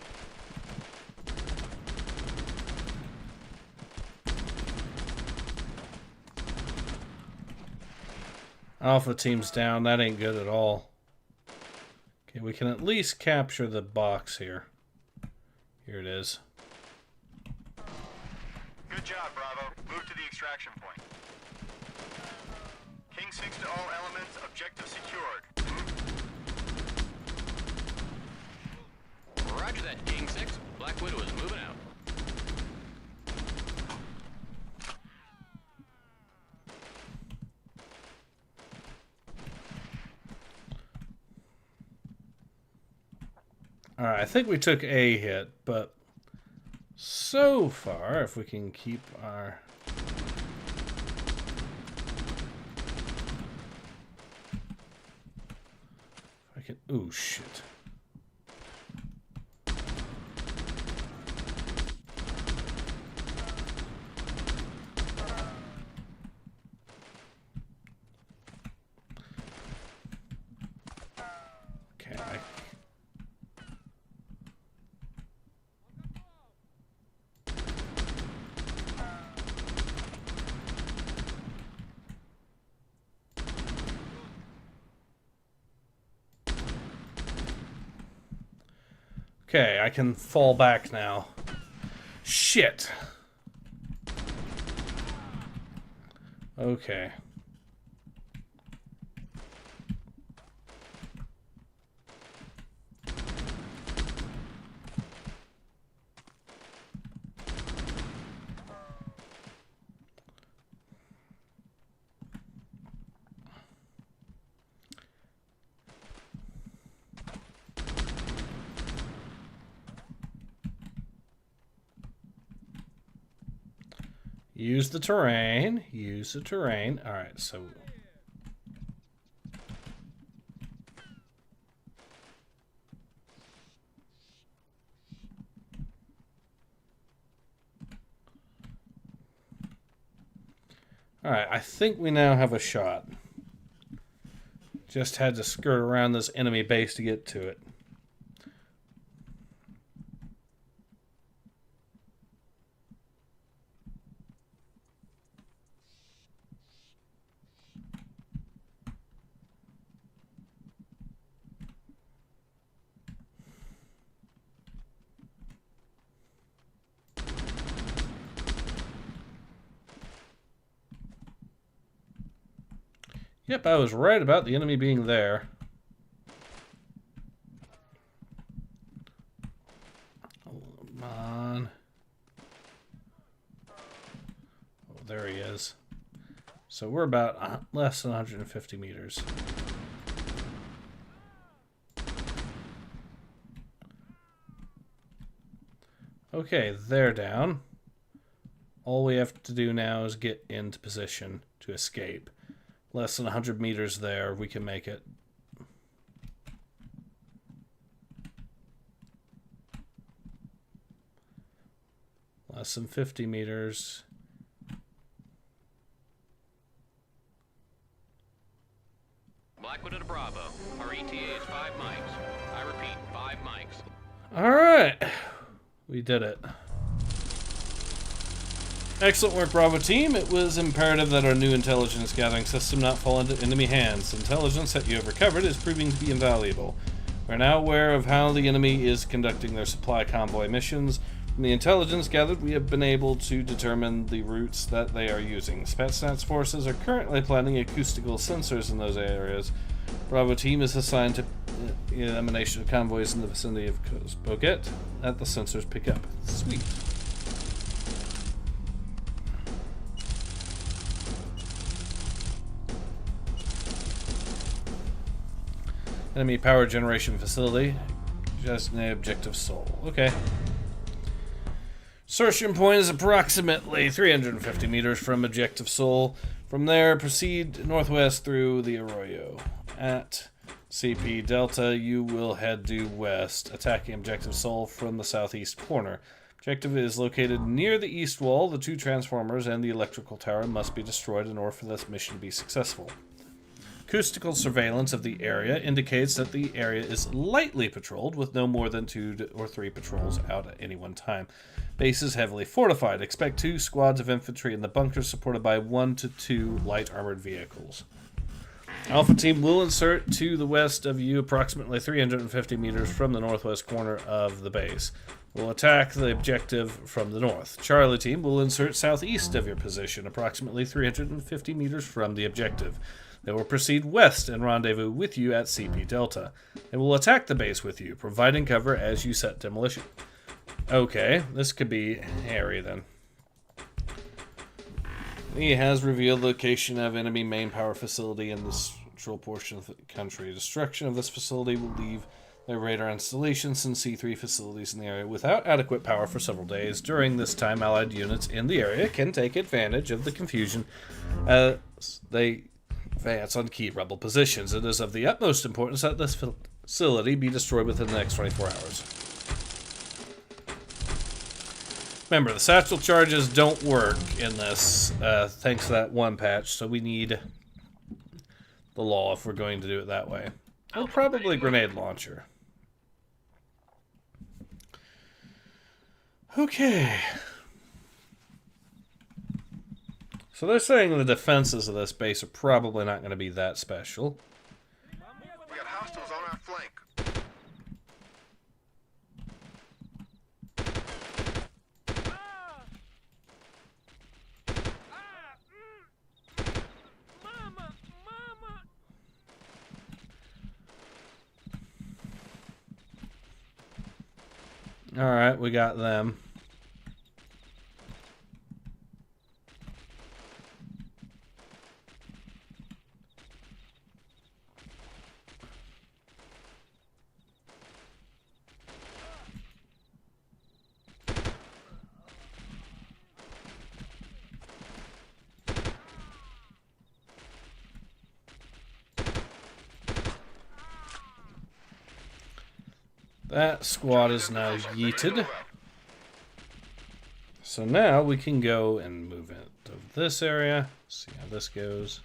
Alpha team's down. That ain't good at all. Okay, we can at least capture the box here. Here it is. Good job, Bravo. Move to the extraction point. King 6 to all elements. Objective secured. Roger that, King 6. Black Widow is moving out. Alright, I think we took a hit, but so far, if we can keep our... I can... Ooh, shit. Okay, Okay, I can fall back now. Shit. Okay. Use the terrain. Use the terrain. All right, so... All right, I think we now have a shot. Just had to skirt around this enemy base to get to it. Yep, I was right about the enemy being there. Come on. Oh, there he is. So we're about less than 150 meters. Okay, they're down. All we have to do now is get into position to escape. Less than 100 meters there, we can make it. Less than 50 meters. Blackwood to Bravo. Our ETA is 5 mics. I repeat, 5 mics. All right. We did it. Excellent work, Bravo team. It was imperative that our new intelligence gathering system not fall into enemy hands. The intelligence that you have recovered is proving to be invaluable. We are now aware of how the enemy is conducting their supply convoy missions. From the intelligence gathered, we have been able to determine the routes that they are using. Spetsnaz forces are currently planting acoustical sensors in those areas. Bravo team is assigned to elimination of convoys in the vicinity of Boget that the sensors pick up. Sweet. Enemy power generation facility. Just an objective soul. Okay. Insertion point is approximately 350 meters from objective soul. From there, proceed northwest through the Arroyo. At CP Delta, you will head due west, attacking objective soul from the southeast corner. Objective is located near the east wall. The 2 transformers and the electrical tower must be destroyed in order for this mission to be successful. Acoustical surveillance of the area indicates that the area is lightly patrolled with no more than 2 or 3 patrols out at any one time. Base is heavily fortified. Expect 2 squads of infantry in the bunkers supported by 1 to 2 light armored vehicles. Alpha team will insert to the west of you approximately 350 meters from the northwest corner of the base. Will attack the objective from the north. Charlie team will insert southeast of your position approximately 350 meters from the objective. They will proceed west and rendezvous with you at CP Delta. They will attack the base with you, providing cover as you set demolition. Okay, this could be hairy then. He has revealed the location of enemy main power facility in the central portion of the country. Destruction of this facility will leave their radar installations and C3 facilities in the area without adequate power for several days. During this time, Allied units in the area can take advantage of the confusion as they advance on key rebel positions. It is of the utmost importance that this facility be destroyed within the next 24 hours. Remember, the satchel charges don't work in this, thanks to that one patch, so we need the law if we're going to do it that way. Or probably grenade launcher. Okay. So they're saying the defenses of this base are probably not going to be that special. We got hostiles on our flank. Alright, we got them. That squad is now yeeted. So now we can go and move into this area. See how this goes.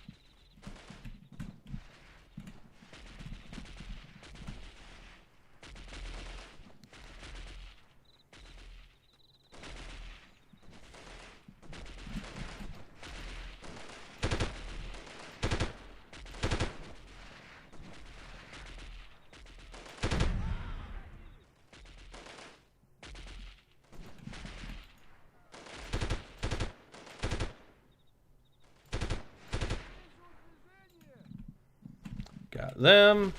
Got them.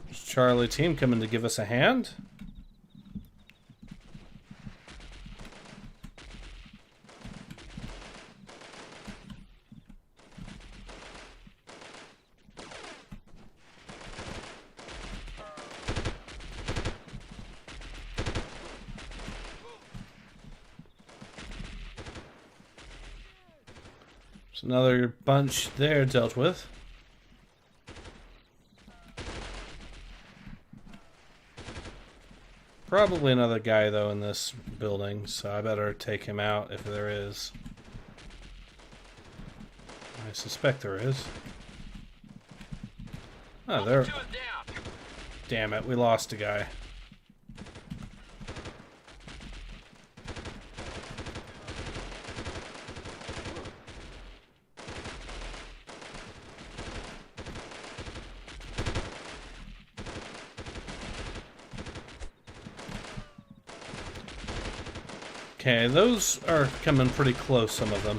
There's Charlie team coming to give us a hand. Another bunch there dealt with. Probably another guy though in this building, so I better take him out if there is. I suspect there is. Oh, there. Damn it, we lost a guy. Okay, those are coming pretty close, some of them.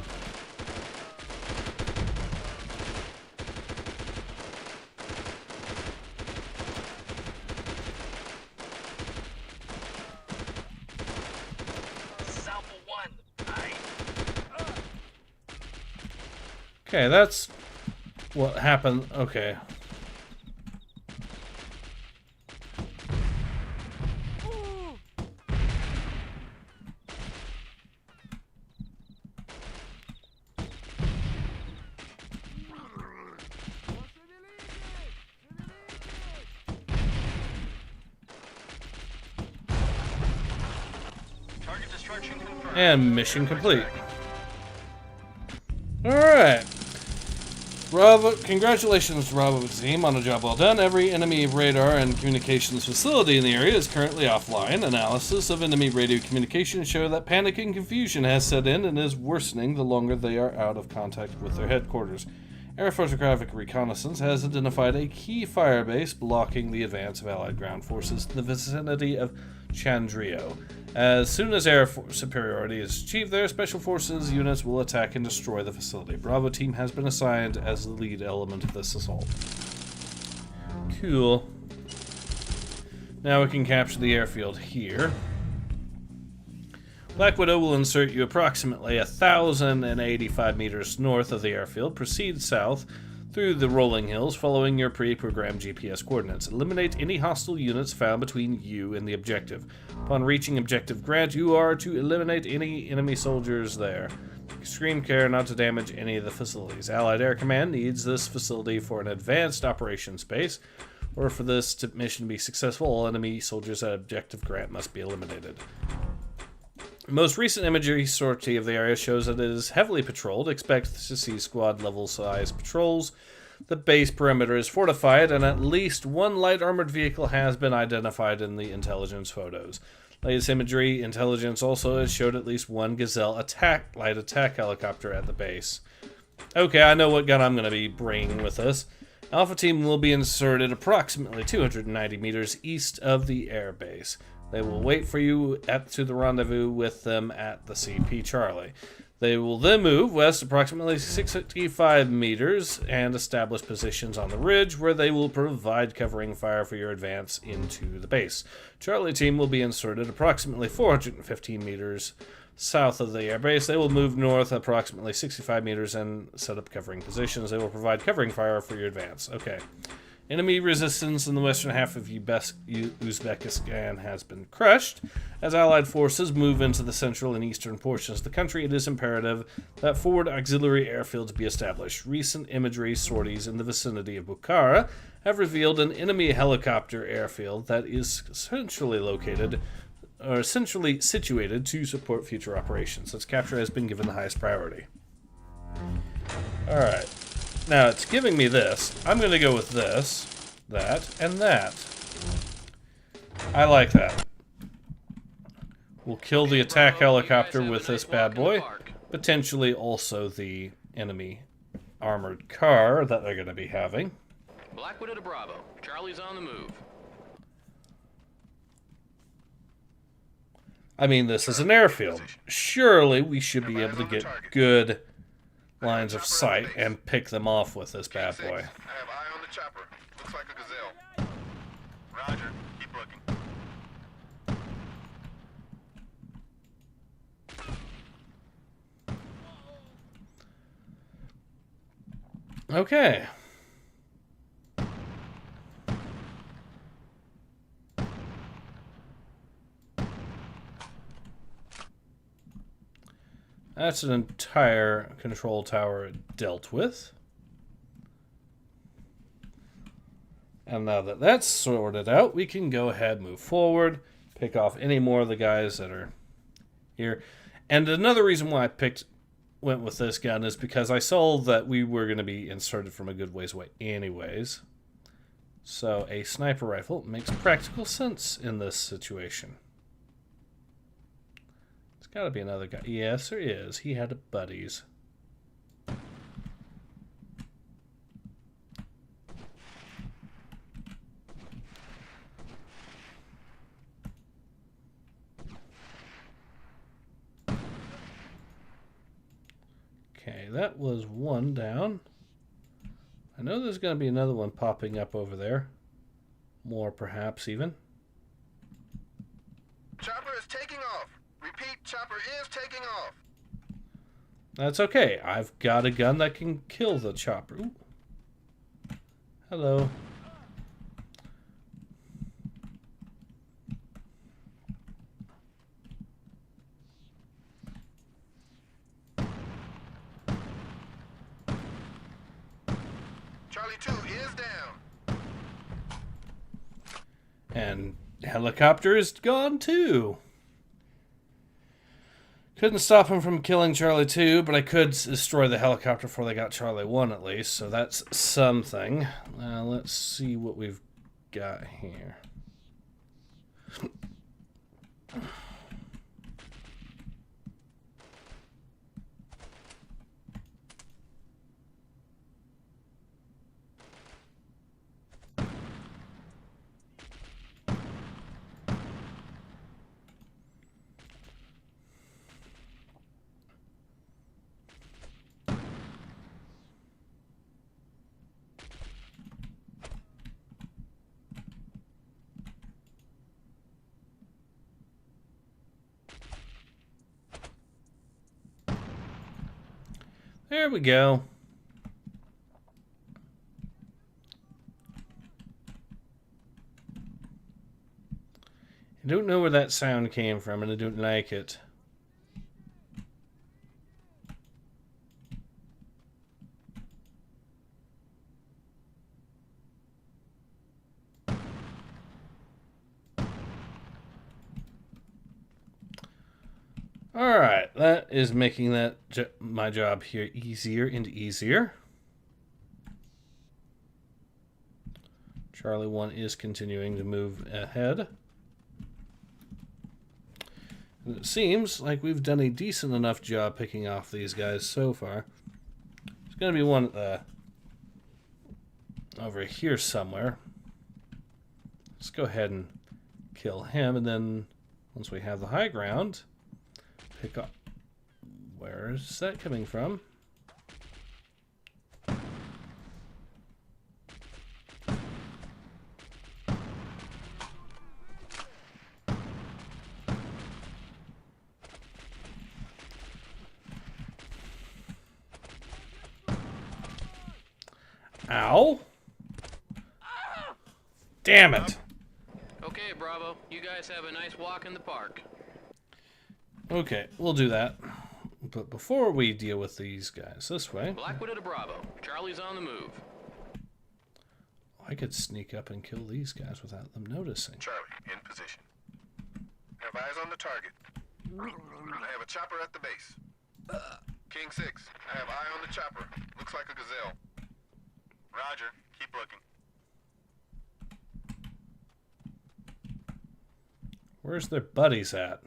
Okay, that's what happened. Okay. And mission complete. Alright. Bravo, congratulations, Bravo team, on a job well done. Every enemy radar and communications facility in the area is currently offline. Analysis of enemy radio communications show that panic and confusion has set in and is worsening the longer they are out of contact with their headquarters. Air photographic reconnaissance has identified a key firebase blocking the advance of Allied ground forces in the vicinity of Triro. As soon as air superiority is achieved there, Special Forces units will attack and destroy the facility. Bravo team has been assigned as the lead element of this assault. Cool. Now we can capture the airfield here. Black Widow will insert you approximately 1,085 meters north of the airfield. Proceed south through the rolling hills, following your pre-programmed GPS coordinates. Eliminate any hostile units found between you and the objective. Upon reaching Objective Grant, you are to eliminate any enemy soldiers there. Extreme care not to damage any of the facilities. Allied Air Command needs this facility for an advanced operations base, or for this mission to be successful, all enemy soldiers at Objective Grant must be eliminated. The most recent imagery sortie of the area shows that it is heavily patrolled. Expect to see squad level size patrols. The base perimeter is fortified, and at least one light armored vehicle has been identified in the intelligence photos. Latest imagery intelligence also has showed at least one Gazelle light attack helicopter at the base. Okay, I know what gun I'm going to be bringing with us. Alpha Team will be inserted approximately 290 meters east of the airbase. They will wait for you to the rendezvous with them at the CP Charlie. They will then move west approximately 65 meters and establish positions on the ridge where they will provide covering fire for your advance into the base. Charlie team will be inserted approximately 415 meters south of the airbase. They will move north approximately 65 meters and set up covering positions. They will provide covering fire for your advance. Okay. Enemy resistance in the western half of Uzbekistan has been crushed. As Allied forces move into the central and eastern portions of the country, it is imperative that forward auxiliary airfields be established. Recent imagery sorties in the vicinity of Bukhara have revealed an enemy helicopter airfield that is centrally situated to support future operations. Its capture has been given the highest priority. Alright. Now, it's giving me this. I'm going to go with this, that, and that. I like that. We'll kill the attack helicopter with this bad boy. Potentially also the enemy armored car that they're going to be having. Black Widow to Bravo. Charlie's on the move. I mean, this is an airfield. Surely we should be able to get good lines of sight and pick them off with this bad boy. I have eye on the chopper. Looks like a gazelle. Roger. Keep looking. Okay. That's an entire control tower dealt with. And now that that's sorted out, we can go ahead and move forward, pick off any more of the guys that are here. And another reason why I went with this gun is because I saw that we were going to be inserted from a good ways away anyways. So a sniper rifle makes practical sense in this situation. Gotta be another guy. Yes, there is. He had buddies. Okay, that was one down. I know there's going to be another one popping up over there. More, perhaps, even. Chopper is taking off. Repeat, chopper is taking off. That's okay. I've got a gun that can kill the chopper. Ooh. Hello. Charlie 2 is down. And helicopter is gone too. Couldn't stop him from killing Charlie 2, but I could destroy the helicopter before they got Charlie 1 at least, so that's something. Let's see what we've got here. There we go. I don't know where that sound came from, and I don't like it. Alright, that is making that my job here easier and easier. Charlie 1 is continuing to move ahead. And it seems like we've done a decent enough job picking off these guys so far. There's going to be one over here somewhere. Let's go ahead and kill him, and then once we have the high ground, pick up. Where is that coming from? Ow! Damn it! Okay, Bravo. You guys have a nice walk in the park. Okay, we'll do that. But before we deal with these guys, this way. Black Widow to Bravo. Charlie's on the move. I could sneak up and kill these guys without them noticing. Charlie, in position. Have eyes on the target. I have a chopper at the base. King 6, I have eye on the chopper. Looks like a gazelle. Roger, keep looking. Where's their buddies at?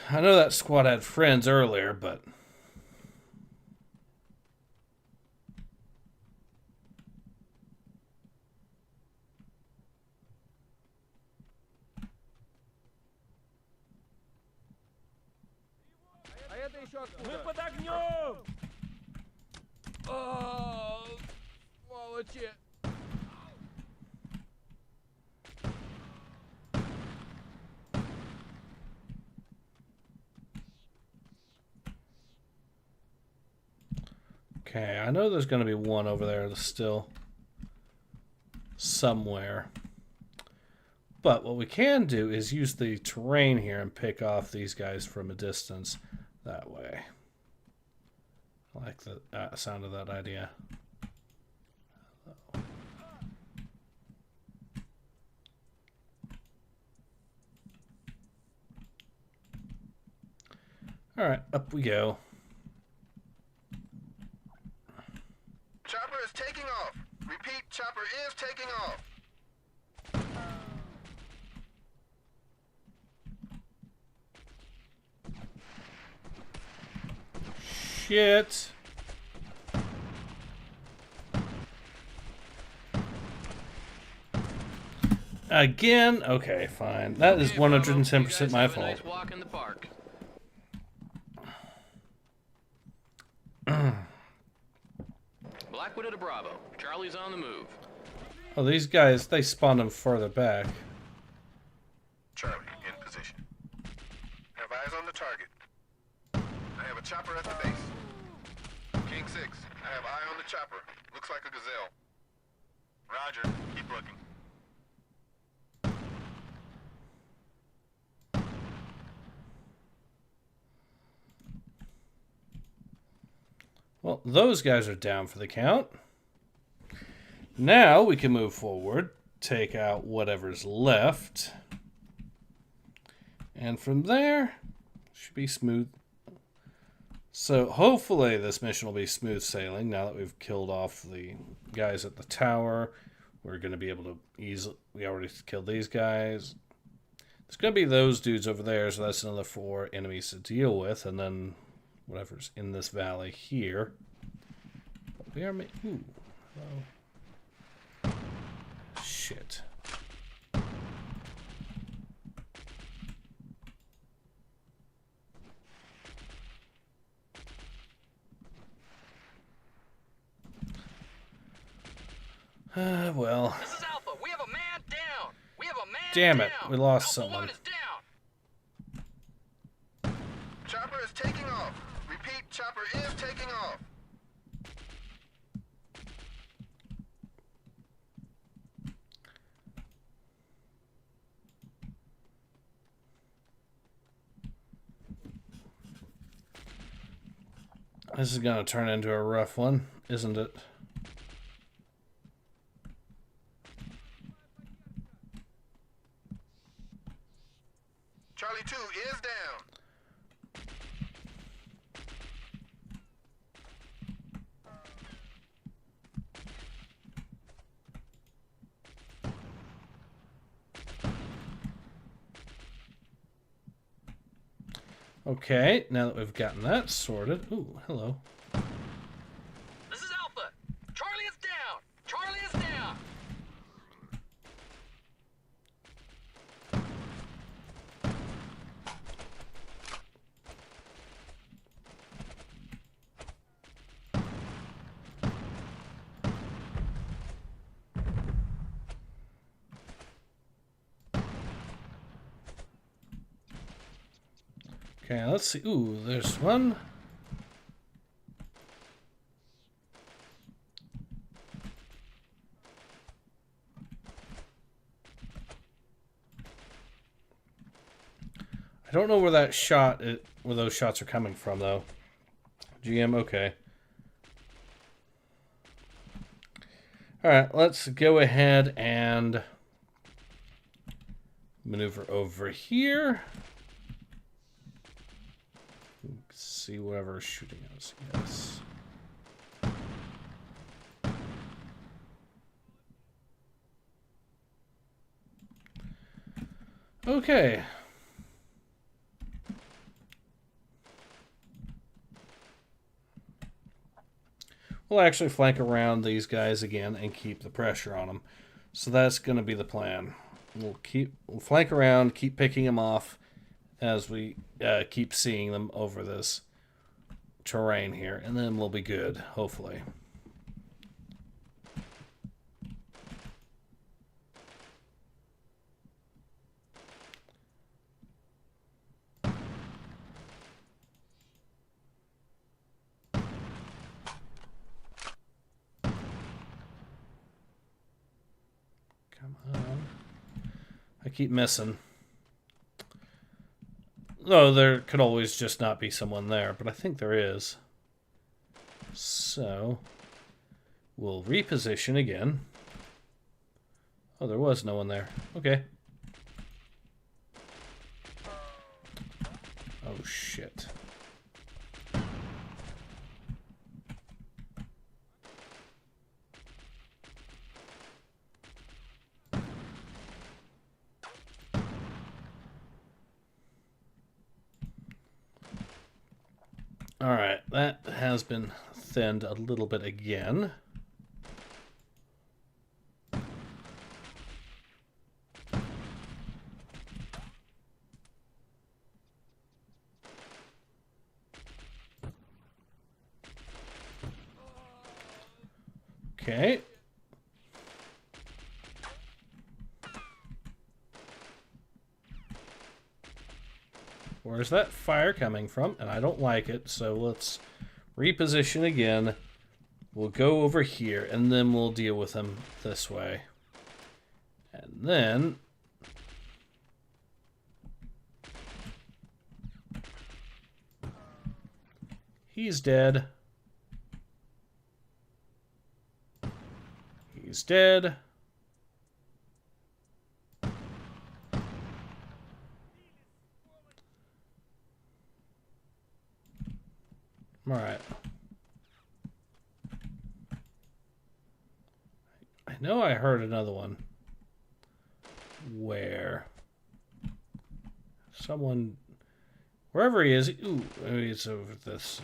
I know that squad had friends earlier, but... Мы под огнем! О, сволочи! Okay, I know there's going to be one over there still somewhere. But what we can do is use the terrain here and pick off these guys from a distance that way. I like the sound of that idea. Alright, up we go. Chopper is taking off. Repeat, chopper is taking off. Shit. Again? Okay, fine. That is 110% my fault. Nice walk in the park. Black Widow to Bravo. Charlie's on the move. Oh, these guys, they spawned them further back. Charlie, in position. Have eyes on the target. I have a chopper at the base. King 6, I have eye on the chopper. Looks like a gazelle. Roger, keep looking. Well, those guys are down for the count. Now we can move forward, take out whatever's left. And from there, should be smooth. So hopefully this mission will be smooth sailing now that we've killed off the guys at the tower. We're going to be able to easily... We already killed these guys. There's going to be those dudes over there, so that's another 4 enemies to deal with. And then whatever's in this valley here. We are... Ooh. Hello. Shit. Well. This is Alpha. We have a man down. We have a man Damn down. it. We lost Alpha someone. 1 is down. Chopper is taking off. Repeat, chopper is taking off. This is going to turn into a rough one, isn't it? Charlie 2 is down. Okay, now that we've gotten that sorted. Ooh, hello. This is Alpha. Charlie is down. Charlie is down. Okay, let's see. Ooh, there's one. I don't know where that shot, where those shots are coming from, though. GM, okay. All right, let's go ahead and maneuver over here. See whatever's shooting us. Yes. Okay. We'll actually flank around these guys again and keep the pressure on them. So that's going to be the plan. We'll flank around, keep picking them off as we keep seeing them over this terrain here, and then we'll be good, hopefully. I keep missing. Though there could always just not be someone there, but I think there is. So, we'll reposition again. Oh, there was no one there. Okay. Oh, shit. Alright, that has been thinned a little bit again. Okay. Where's that fire coming from? And I don't like it, so let's reposition again. We'll go over here, and then we'll deal with him this way. And then... he's dead. He's dead. Alright. I know I heard another one. Where? Someone... wherever he is... ooh, maybe it's over this...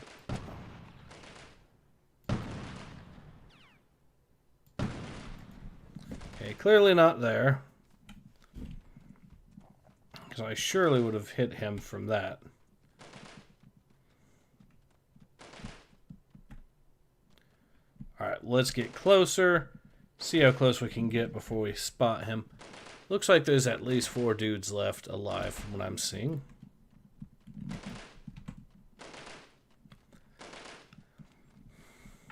okay, clearly not there. Because I surely would have hit him from that. Alright, let's get closer. See how close we can get before we spot him. Looks like there's at least 4 dudes left alive from what I'm seeing.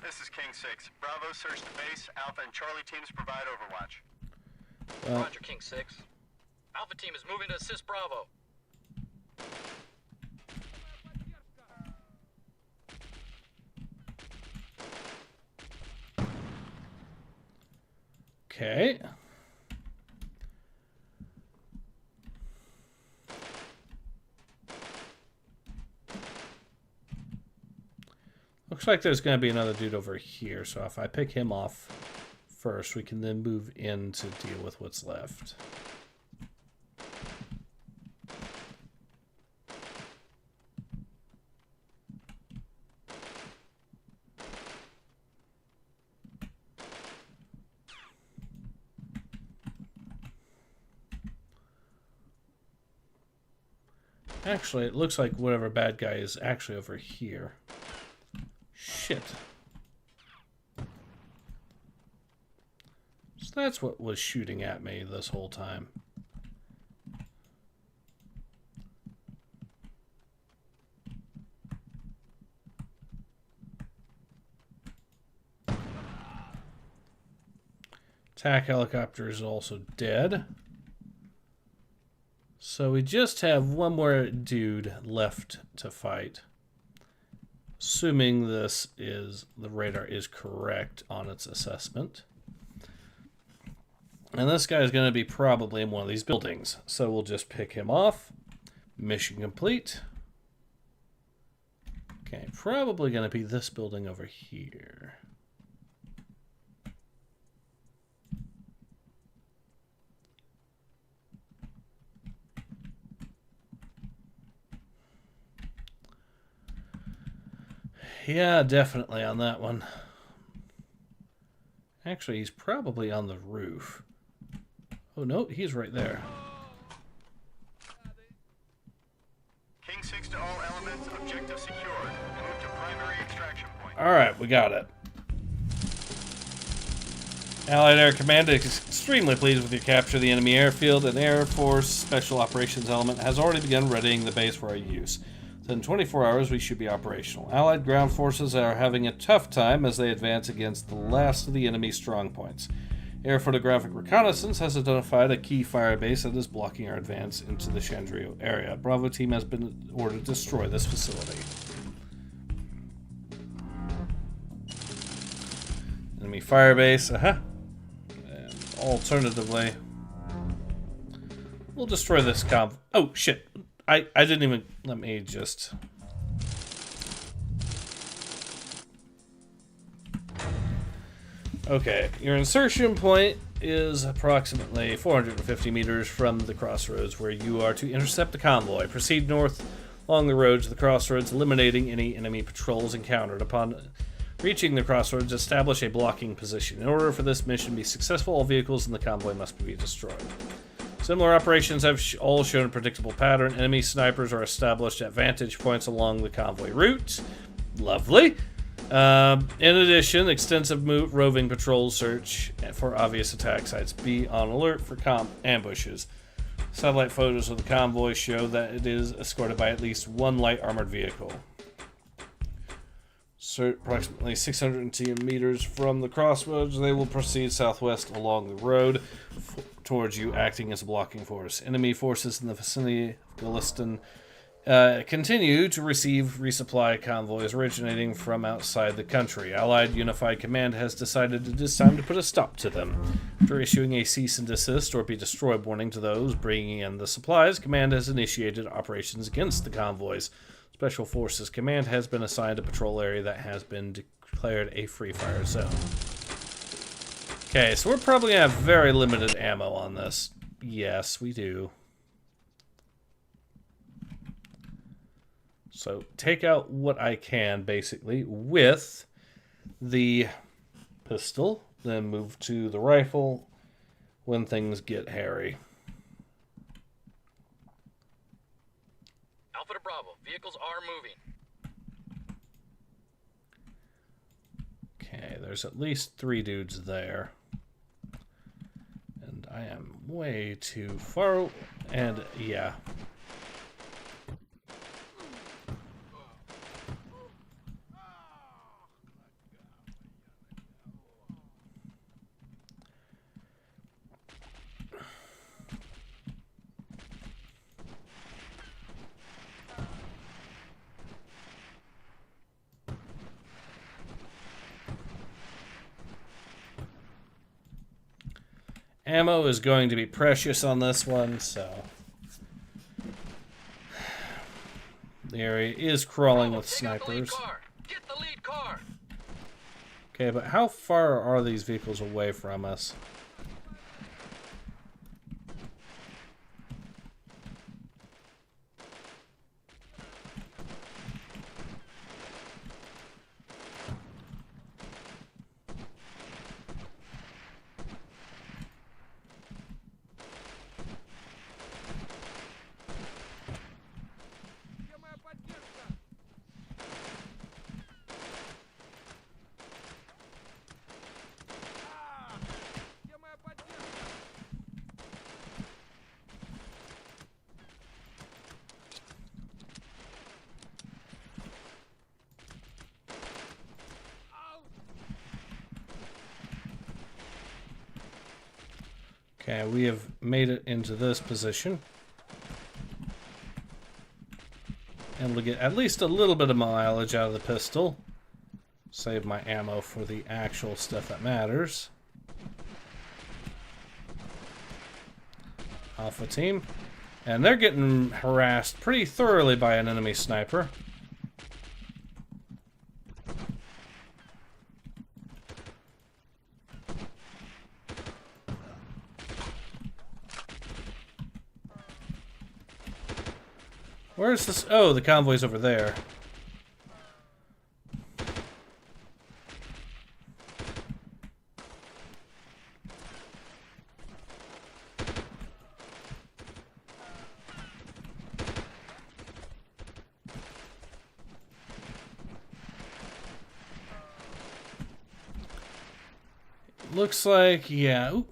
This is King 6. Bravo, search the base. Alpha and Charlie teams provide overwatch. Well, Roger, King 6. Alpha team is moving to assist Bravo. okay. Looks like there's going to be another dude over here, so if I pick him off first, we can then move in to deal with what's left. Actually, it looks like whatever bad guy is actually over here. Shit. So that's what was shooting at me this whole time. Attack helicopter is also dead. So we just have one more dude left to fight. Assuming this is, the radar is correct on its assessment. And this guy is going to be probably in one of these buildings. So we'll just pick him off. Mission complete. Okay, probably going to be this building over here. Yeah, definitely on that one. Actually, he's probably on the roof. Oh, no, he's right there. King 6 to all elements, objective secured. Move to primary extraction point. Alright, we got it. Allied Air Command is extremely pleased with your capture of the enemy airfield. An Air Force Special Operations element has already begun readying the base for our use. Within 24 hours, we should be operational. Allied ground forces are having a tough time as they advance against the last of the enemy's strongpoints. Air photographic reconnaissance has identified a key fire base that is blocking our advance into the Shadowryuu area. Bravo team has been ordered to destroy this facility. Enemy fire base, And alternatively, we'll destroy this conv. Oh shit! I didn't even. Let me just. Okay, your insertion point is approximately 450 meters from the crossroads where you are to intercept the convoy. Proceed north along the road to the crossroads, eliminating any enemy patrols encountered. Upon reaching the crossroads, establish a blocking position. In order for this mission to be successful, all vehicles in the convoy must be destroyed. Similar operations have all shown a predictable pattern. Enemy snipers are established at vantage points along the convoy route. Lovely. In addition, extensive roving patrols search for obvious attack sites. Be on alert for ambushes. Satellite photos of the convoy show that it is escorted by at least one light armored vehicle. Approximately 610 meters from the crossroads, they will proceed southwest along the road towards you, acting as a blocking force. Enemy forces in the vicinity of Galistan continue to receive resupply convoys originating from outside the country. Allied Unified Command has decided it is time to put a stop to them. After issuing a cease and desist or be destroyed warning to those bringing in the supplies, Command has initiated operations against the convoys. Special Forces Command has been assigned a patrol area that has been declared a free fire zone. Okay, so we're probably going to have very limited ammo on this. Yes, we do. So take out what I can, basically, with the pistol, then move to the rifle when things get hairy. Alpha to Bravo. Vehicles are moving. Okay, there's at least 3 dudes there. And I am way too far, and yeah. Ammo is going to be precious on this one, so the area is crawling with snipers. Get the lead car. Okay, but how far are these vehicles away from us? Okay, we have made it into this position. Able to get at least a little bit of mileage out of the pistol. Save my ammo for the actual stuff that matters. Alpha team. And they're getting harassed pretty thoroughly by an enemy sniper. Where's this? Oh, the convoy's over there. Looks like, yeah. Ooh.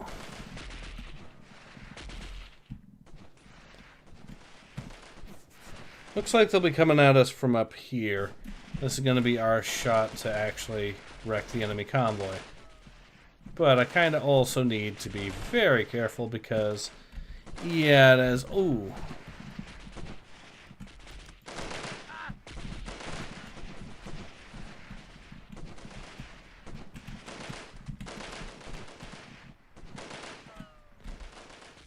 Looks like they'll be coming at us from up here. This is going to be our shot to actually wreck the enemy convoy. But I kind of also need to be very careful because, yeah, it is. Ooh.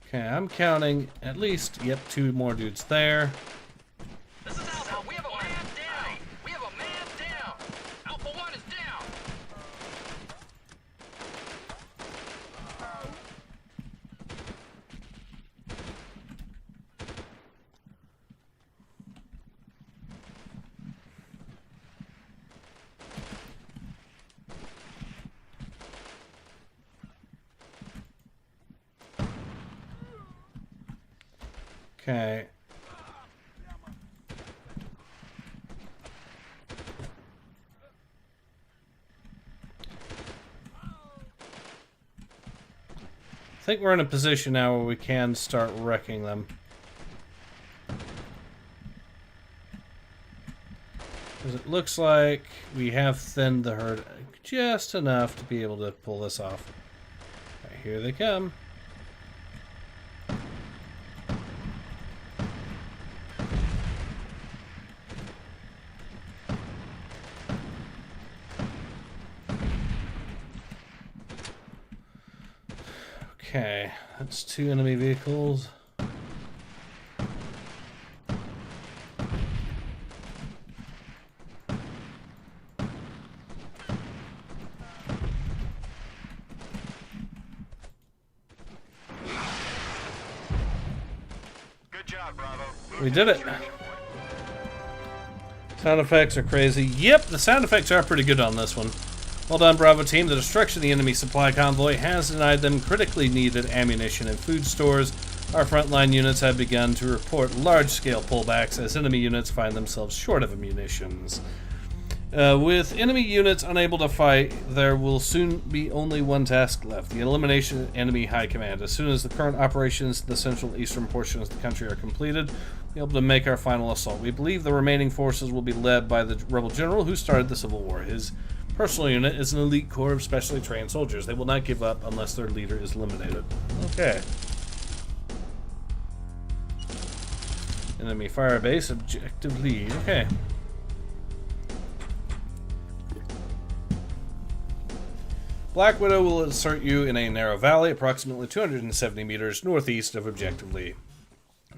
Okay, I'm counting at least, yep, 2 more dudes there. This is Alpha. We have a man down. We have a man down. Alpha 1 is down. Okay. I think we're in a position now where we can start wrecking them. Because it looks like we have thinned the herd just enough to be able to pull this off. Right, here they come. Okay, that's 2 enemy vehicles. Good job, Bravo. We did it. Sound effects are crazy. Yep, the sound effects are pretty good on this one. Well done, Bravo team. The destruction of the enemy supply convoy has denied them critically needed ammunition and food stores. Our frontline units have begun to report large-scale pullbacks as enemy units find themselves short of munitions. With enemy units unable to fight, there will soon be only one task left: the elimination of enemy high command. As soon as the current operations in the central eastern portions of the country are completed, we'll be able to make our final assault. We believe the remaining forces will be led by the rebel general who started the Civil War. His personal unit is an elite corps of specially trained soldiers. They will not give up unless their leader is eliminated. Okay. Enemy fire base, objective lead. Okay. Black Widow will insert you in a narrow valley approximately 270 meters northeast of objective lead.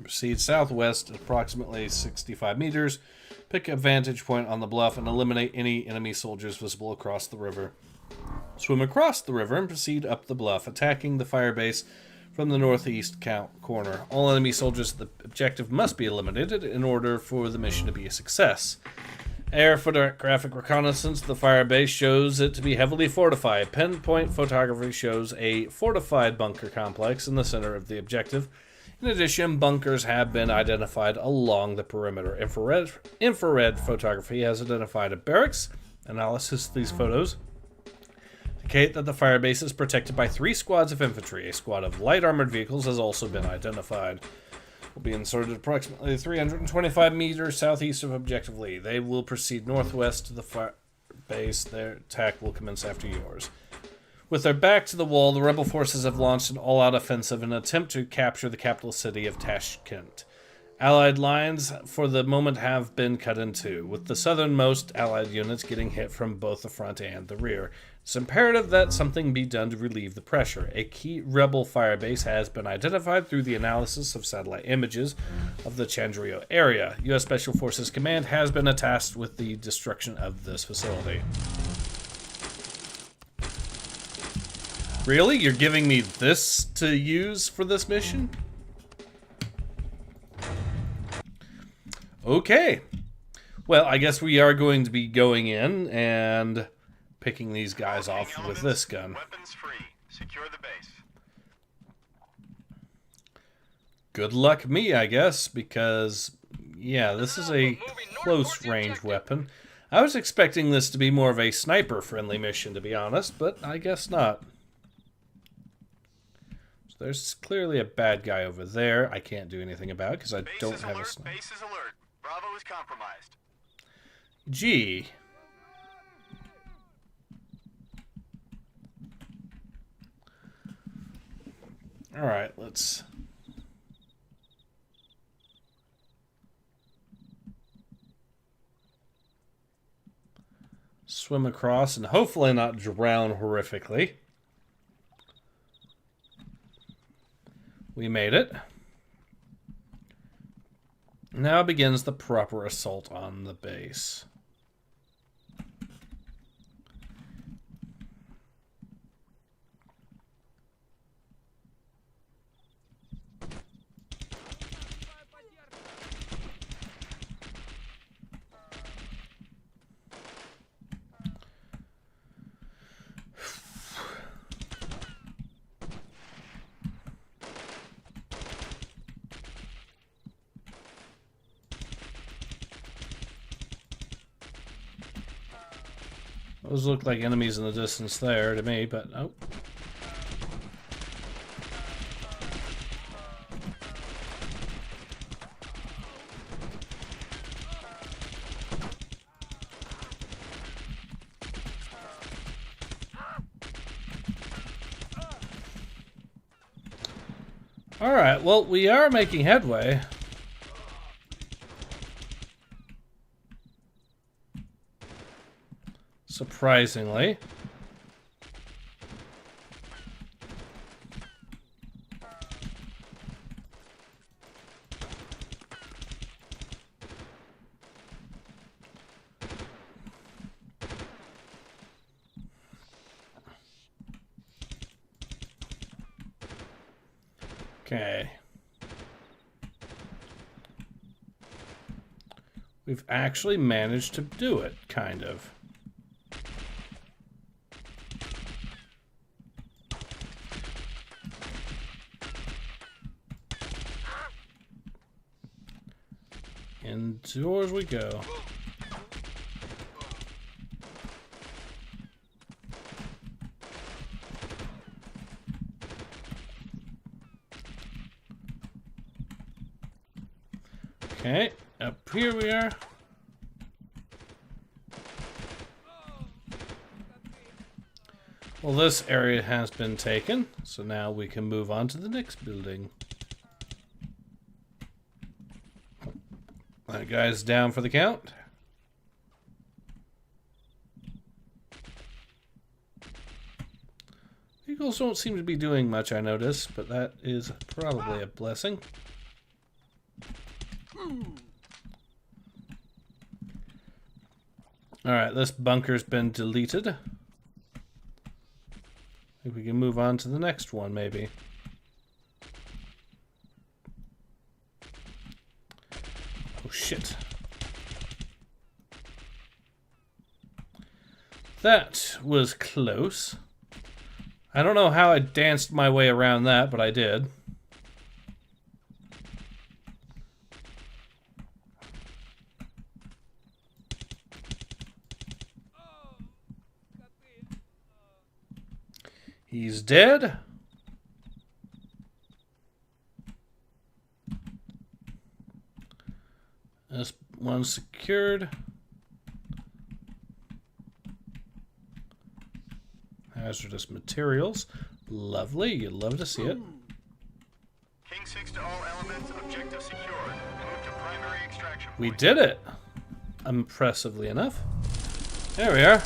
Proceed southwest at approximately 65 meters. Pick a vantage point on the bluff and eliminate any enemy soldiers visible across the river. Swim across the river and proceed up the bluff, attacking the fire base from the northeast corner. All enemy soldiers at the objective must be eliminated in order for the mission to be a success. Air photographic reconnaissance of the fire base shows it to be heavily fortified. Pinpoint photography shows a fortified bunker complex in the center of the objective. In addition, bunkers have been identified along the perimeter. Infrared photography has identified a barracks. Analysis of these photos indicate that the fire base is protected by 3 squads of infantry. A squad of light armored vehicles has also been identified. Will be inserted approximately 325 meters southeast of Objective Lee. They will proceed northwest to the fire base. Their attack will commence after yours. With their back to the wall, the rebel forces have launched an all-out offensive in an attempt to capture the capital city of Tashkent. Allied lines, for the moment, have been cut in two, with the southernmost Allied units getting hit from both the front and the rear. It's imperative that something be done to relieve the pressure. A key rebel firebase has been identified through the analysis of satellite images of the Shadowryuu area. U.S. Special Forces Command has been tasked with the destruction of this facility. Really? You're giving me this to use for this mission? Okay. Well, I guess we are going to be going in and picking these guys off with this gun. Weapons free. Secure the base. Good luck me, I guess, because, yeah, this is a close-range weapon. I was expecting this to be more of a sniper-friendly mission, to be honest, but I guess not. So there's clearly a bad guy over there I can't do anything about because I don't have a sniper. Base is alert. Bravo is compromised. Gee. Alright, let's... swim across and hopefully not drown horrifically. We made it. Now begins the proper assault on the base. Those look like enemies in the distance there to me, but oh. Alright, well, we are making headway. Surprisingly. Okay. We've actually managed to do it, kind of. Indoors we go. Okay, up here we are. Well, this area has been taken, so now we can move on to the next building. That guy's down for the count. Eagles don't seem to be doing much, I notice, but that is probably a blessing. Alright, this bunker's been deleted. I think we can move on to the next one, maybe. Oh, shit. That was close. I don't know how I danced my way around that, but I did. He's dead. This one's secured. hazardous materials. Lovely. You'd love to see it. King 6 to all elements, objective secured. Move to primary extraction point. We did it! Impressively enough. There we are.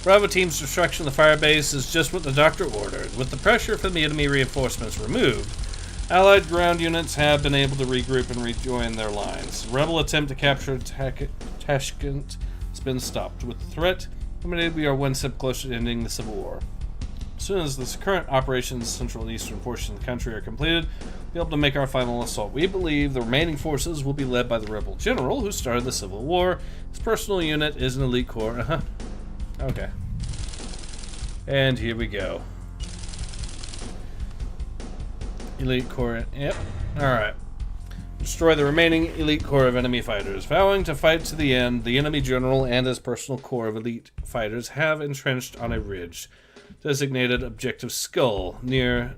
Bravo Team's destruction of the firebase is just what the doctor ordered. With the pressure from the enemy reinforcements removed, Allied ground units have been able to regroup and rejoin their lines. The rebel attempt to capture Tashkent has been stopped. With the threat eliminated, we are one step closer to ending the Civil War. As soon as the current operations in the central and eastern portions of the country are completed, we'll be able to make our final assault. We believe the remaining forces will be led by the rebel general who started the Civil War. His personal unit is an elite corps. Okay. And here we go. Elite corps. Yep. Alright. Destroy the remaining elite corps of enemy fighters. Vowing to fight to the end, the enemy general and his personal corps of elite fighters have entrenched on a ridge designated Objective Skull near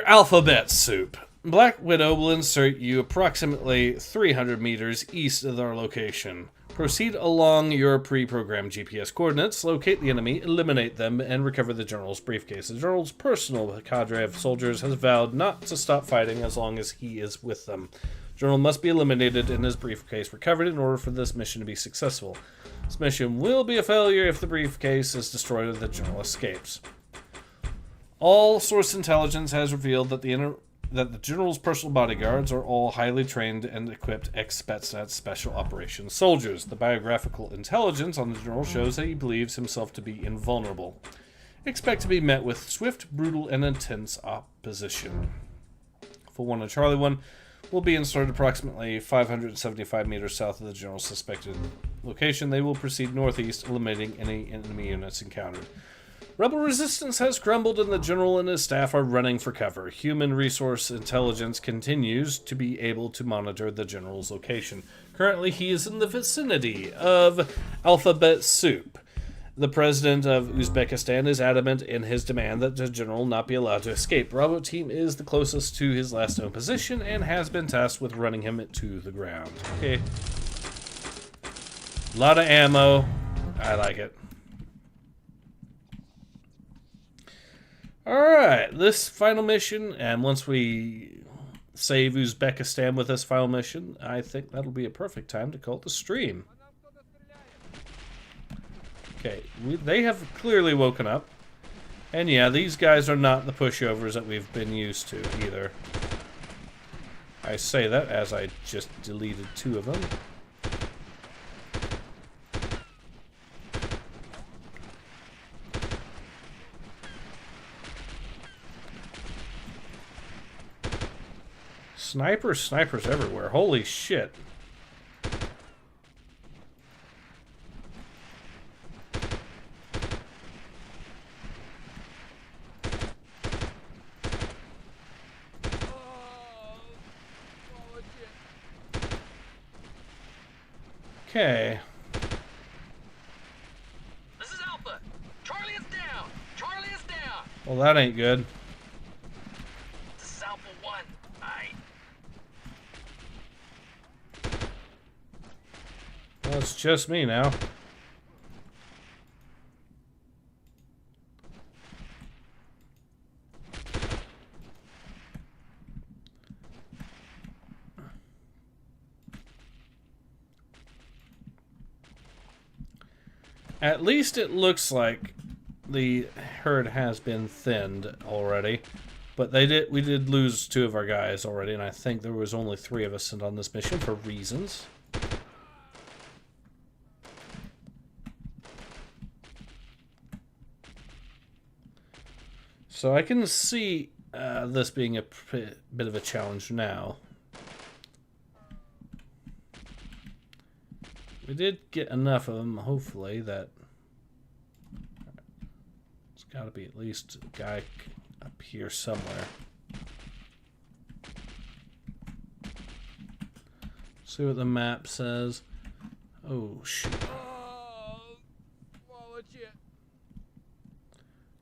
Alphabet Soup. Black Widow will insert you approximately 300 meters east of our location. Proceed along your pre-programmed GPS coordinates, locate the enemy, eliminate them, and recover the General's briefcase. The General's personal cadre of soldiers has vowed not to stop fighting as long as he is with them. The General must be eliminated and his briefcase recovered in order for this mission to be successful. This mission will be a failure if the briefcase is destroyed or the General escapes. All source intelligence has revealed that the General's personal bodyguards are all highly trained and equipped ex-Spetsnaz special operations soldiers. The biographical intelligence on the General shows that he believes himself to be invulnerable. Expect to be met with swift, brutal, and intense opposition. For 1 and Charlie 1 will be inserted approximately 575 meters south of the General's suspected location. They will proceed northeast, eliminating any enemy units encountered. Rebel resistance has crumbled and the General and his staff are running for cover. Human resource intelligence continues to be able to monitor the General's location. Currently, he is in the vicinity of Alphabet Soup. The president of Uzbekistan is adamant in his demand that the General not be allowed to escape. Bravo Team is the closest to his last known position and has been tasked with running him to the ground. Okay. A lot of ammo. I like it. Alright, this final mission, and once we save Uzbekistan with this final mission, I think that'll be a perfect time to call it the stream. Okay, they have clearly woken up. And yeah, these guys are not the pushovers that we've been used to either. I say that as I just deleted 2 of them. Snipers everywhere. Holy shit. Okay. This is Alpha. Charlie is down. Charlie is down. Well, that ain't good. This is Alpha 1. Well, it's just me now. At least it looks like the herd has been thinned already. But we did lose 2 of our guys already, and I think there was only 3 of us sent on this mission for reasons. So I can see this being a bit of a challenge now. We did get enough of them, hopefully, that there's got to be at least a guy up here somewhere. See what the map says. Oh, shoot.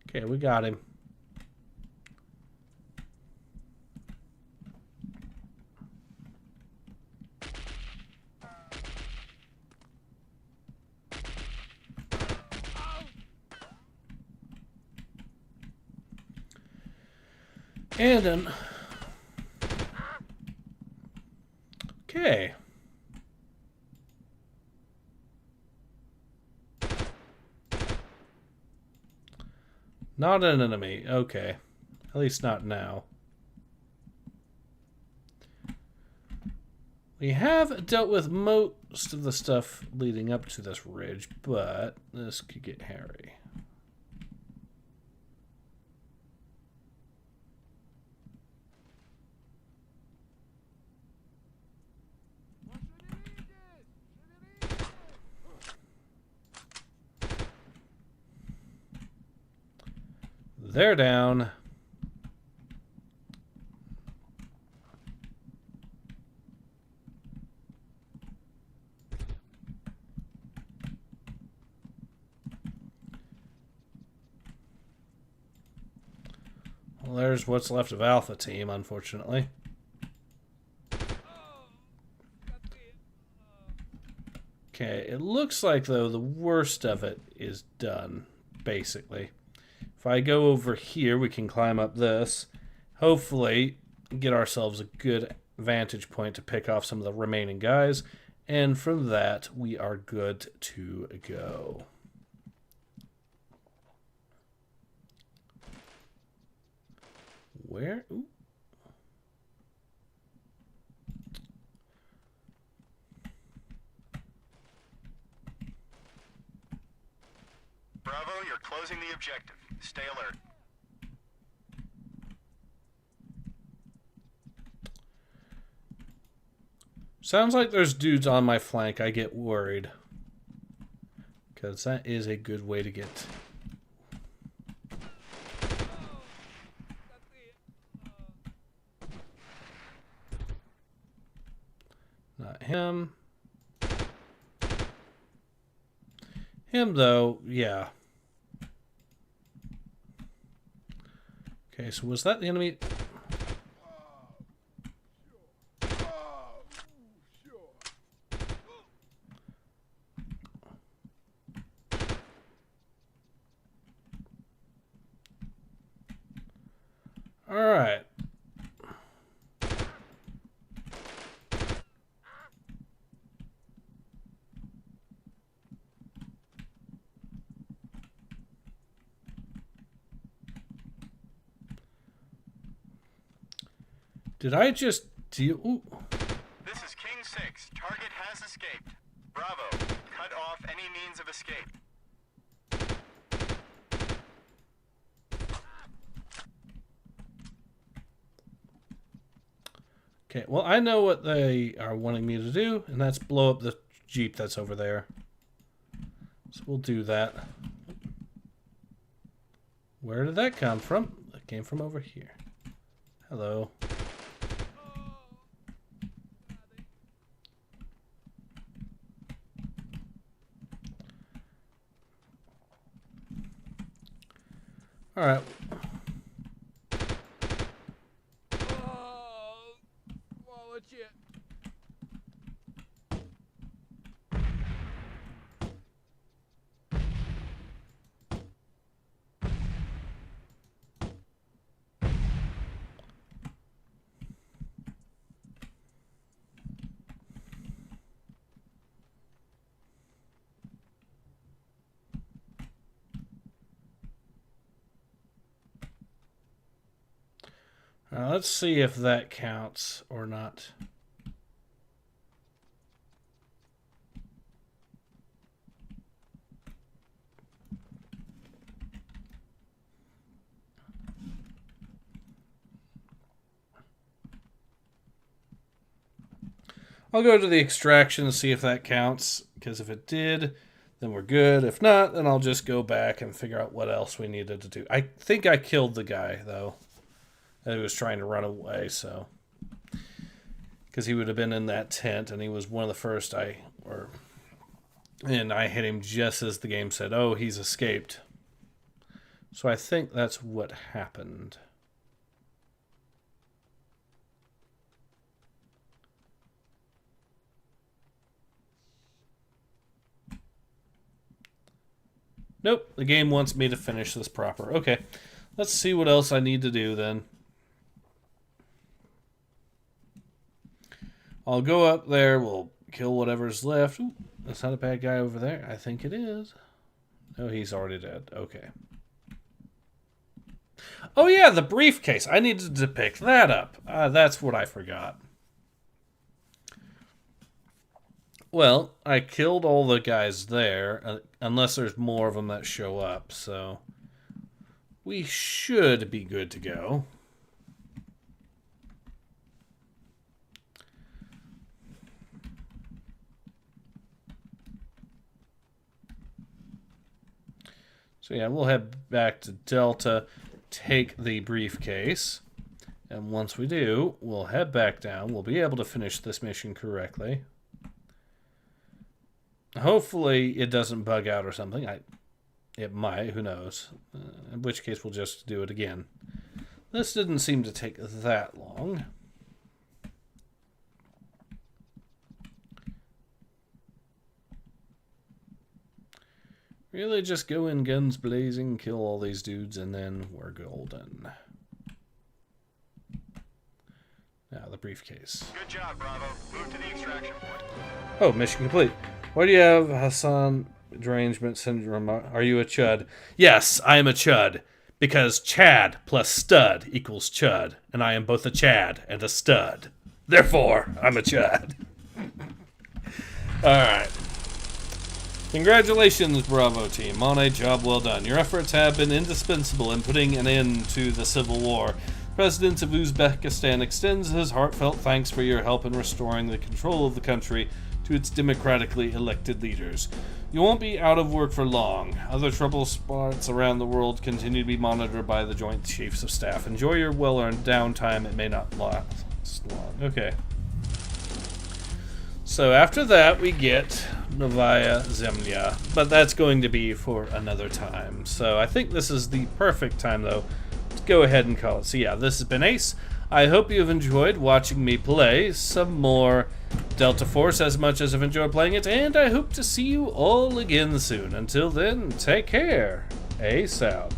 Okay, we got him. And then... Okay. Not an enemy. Okay. At least not now. We have dealt with most of the stuff leading up to this ridge, but this could get hairy. They're down. Well, there's what's left of Alpha Team, unfortunately. Okay, it looks like, though, the worst of it is done, basically. If I go over here, we can climb up this. Hopefully, get ourselves a good vantage point to pick off some of the remaining guys. And from that, we are good to go. Where? Ooh. Bravo, you're closing the objective. Stay alert. Sounds like there's dudes on my flank. I get worried. Because that is a good way to get... Not him. Him, though, yeah. Okay, so was that the enemy? All right. Did I just deal? Ooh. This is King 6. Target has escaped. Bravo. Cut off any means of escape. Okay, well, I know what they are wanting me to do, and that's blow up the Jeep that's over there. So we'll do that. Where did that come from? It came from over here. Hello. All right. Молодец. Now let's see if that counts or not. I'll go to the extraction and see if that counts, because if it did, then we're good. If not, then I'll just go back and figure out what else we needed to do. I think I killed the guy, though. He was trying to run away, so... Because he would have been in that tent, and he was one of the first and I hit him just as the game said, oh, he's escaped. So I think that's what happened. Nope, the game wants me to finish this proper. Okay, let's see what else I need to do then. I'll go up there. We'll kill whatever's left. Ooh, that's not a bad guy over there. I think it is. Oh, he's already dead. Okay. Oh, yeah, the briefcase. I needed to pick that up. That's what I forgot. Well, I killed all the guys there, unless there's more of them that show up, so we should be good to go. So yeah, we'll head back to Delta, take the briefcase, and once we do, we'll head back down. We'll be able to finish this mission correctly. Hopefully it doesn't bug out or something. It might, who knows. In which case we'll just do it again. This didn't seem to take that long. Really just go in guns blazing, kill all these dudes, and then we're golden. Now the briefcase. Good job, Bravo. Move to the extraction point. Oh, mission complete. Why do you have Hassan derangement syndrome? Are you a chud? Yes, I am a chud. Because Chad plus stud equals chud. And I am both a Chad and a stud. Therefore, I'm a chud. Alright. Congratulations, Bravo team, on a job well done. Your efforts have been indispensable in putting an end to the Civil War. The President of Uzbekistan extends his heartfelt thanks for your help in restoring the control of the country to its democratically elected leaders. You won't be out of work for long. Other trouble spots around the world continue to be monitored by the Joint Chiefs of Staff. Enjoy your well-earned downtime. It may not last long. Okay. So after that, we get Novaya Zemlya, but that's going to be for another time. So I think this is the perfect time, though, to go ahead and call it. So yeah, this has been Ace. I hope you've enjoyed watching me play some more Delta Force as much as I've enjoyed playing it, and I hope to see you all again soon. Until then, take care. Ace out.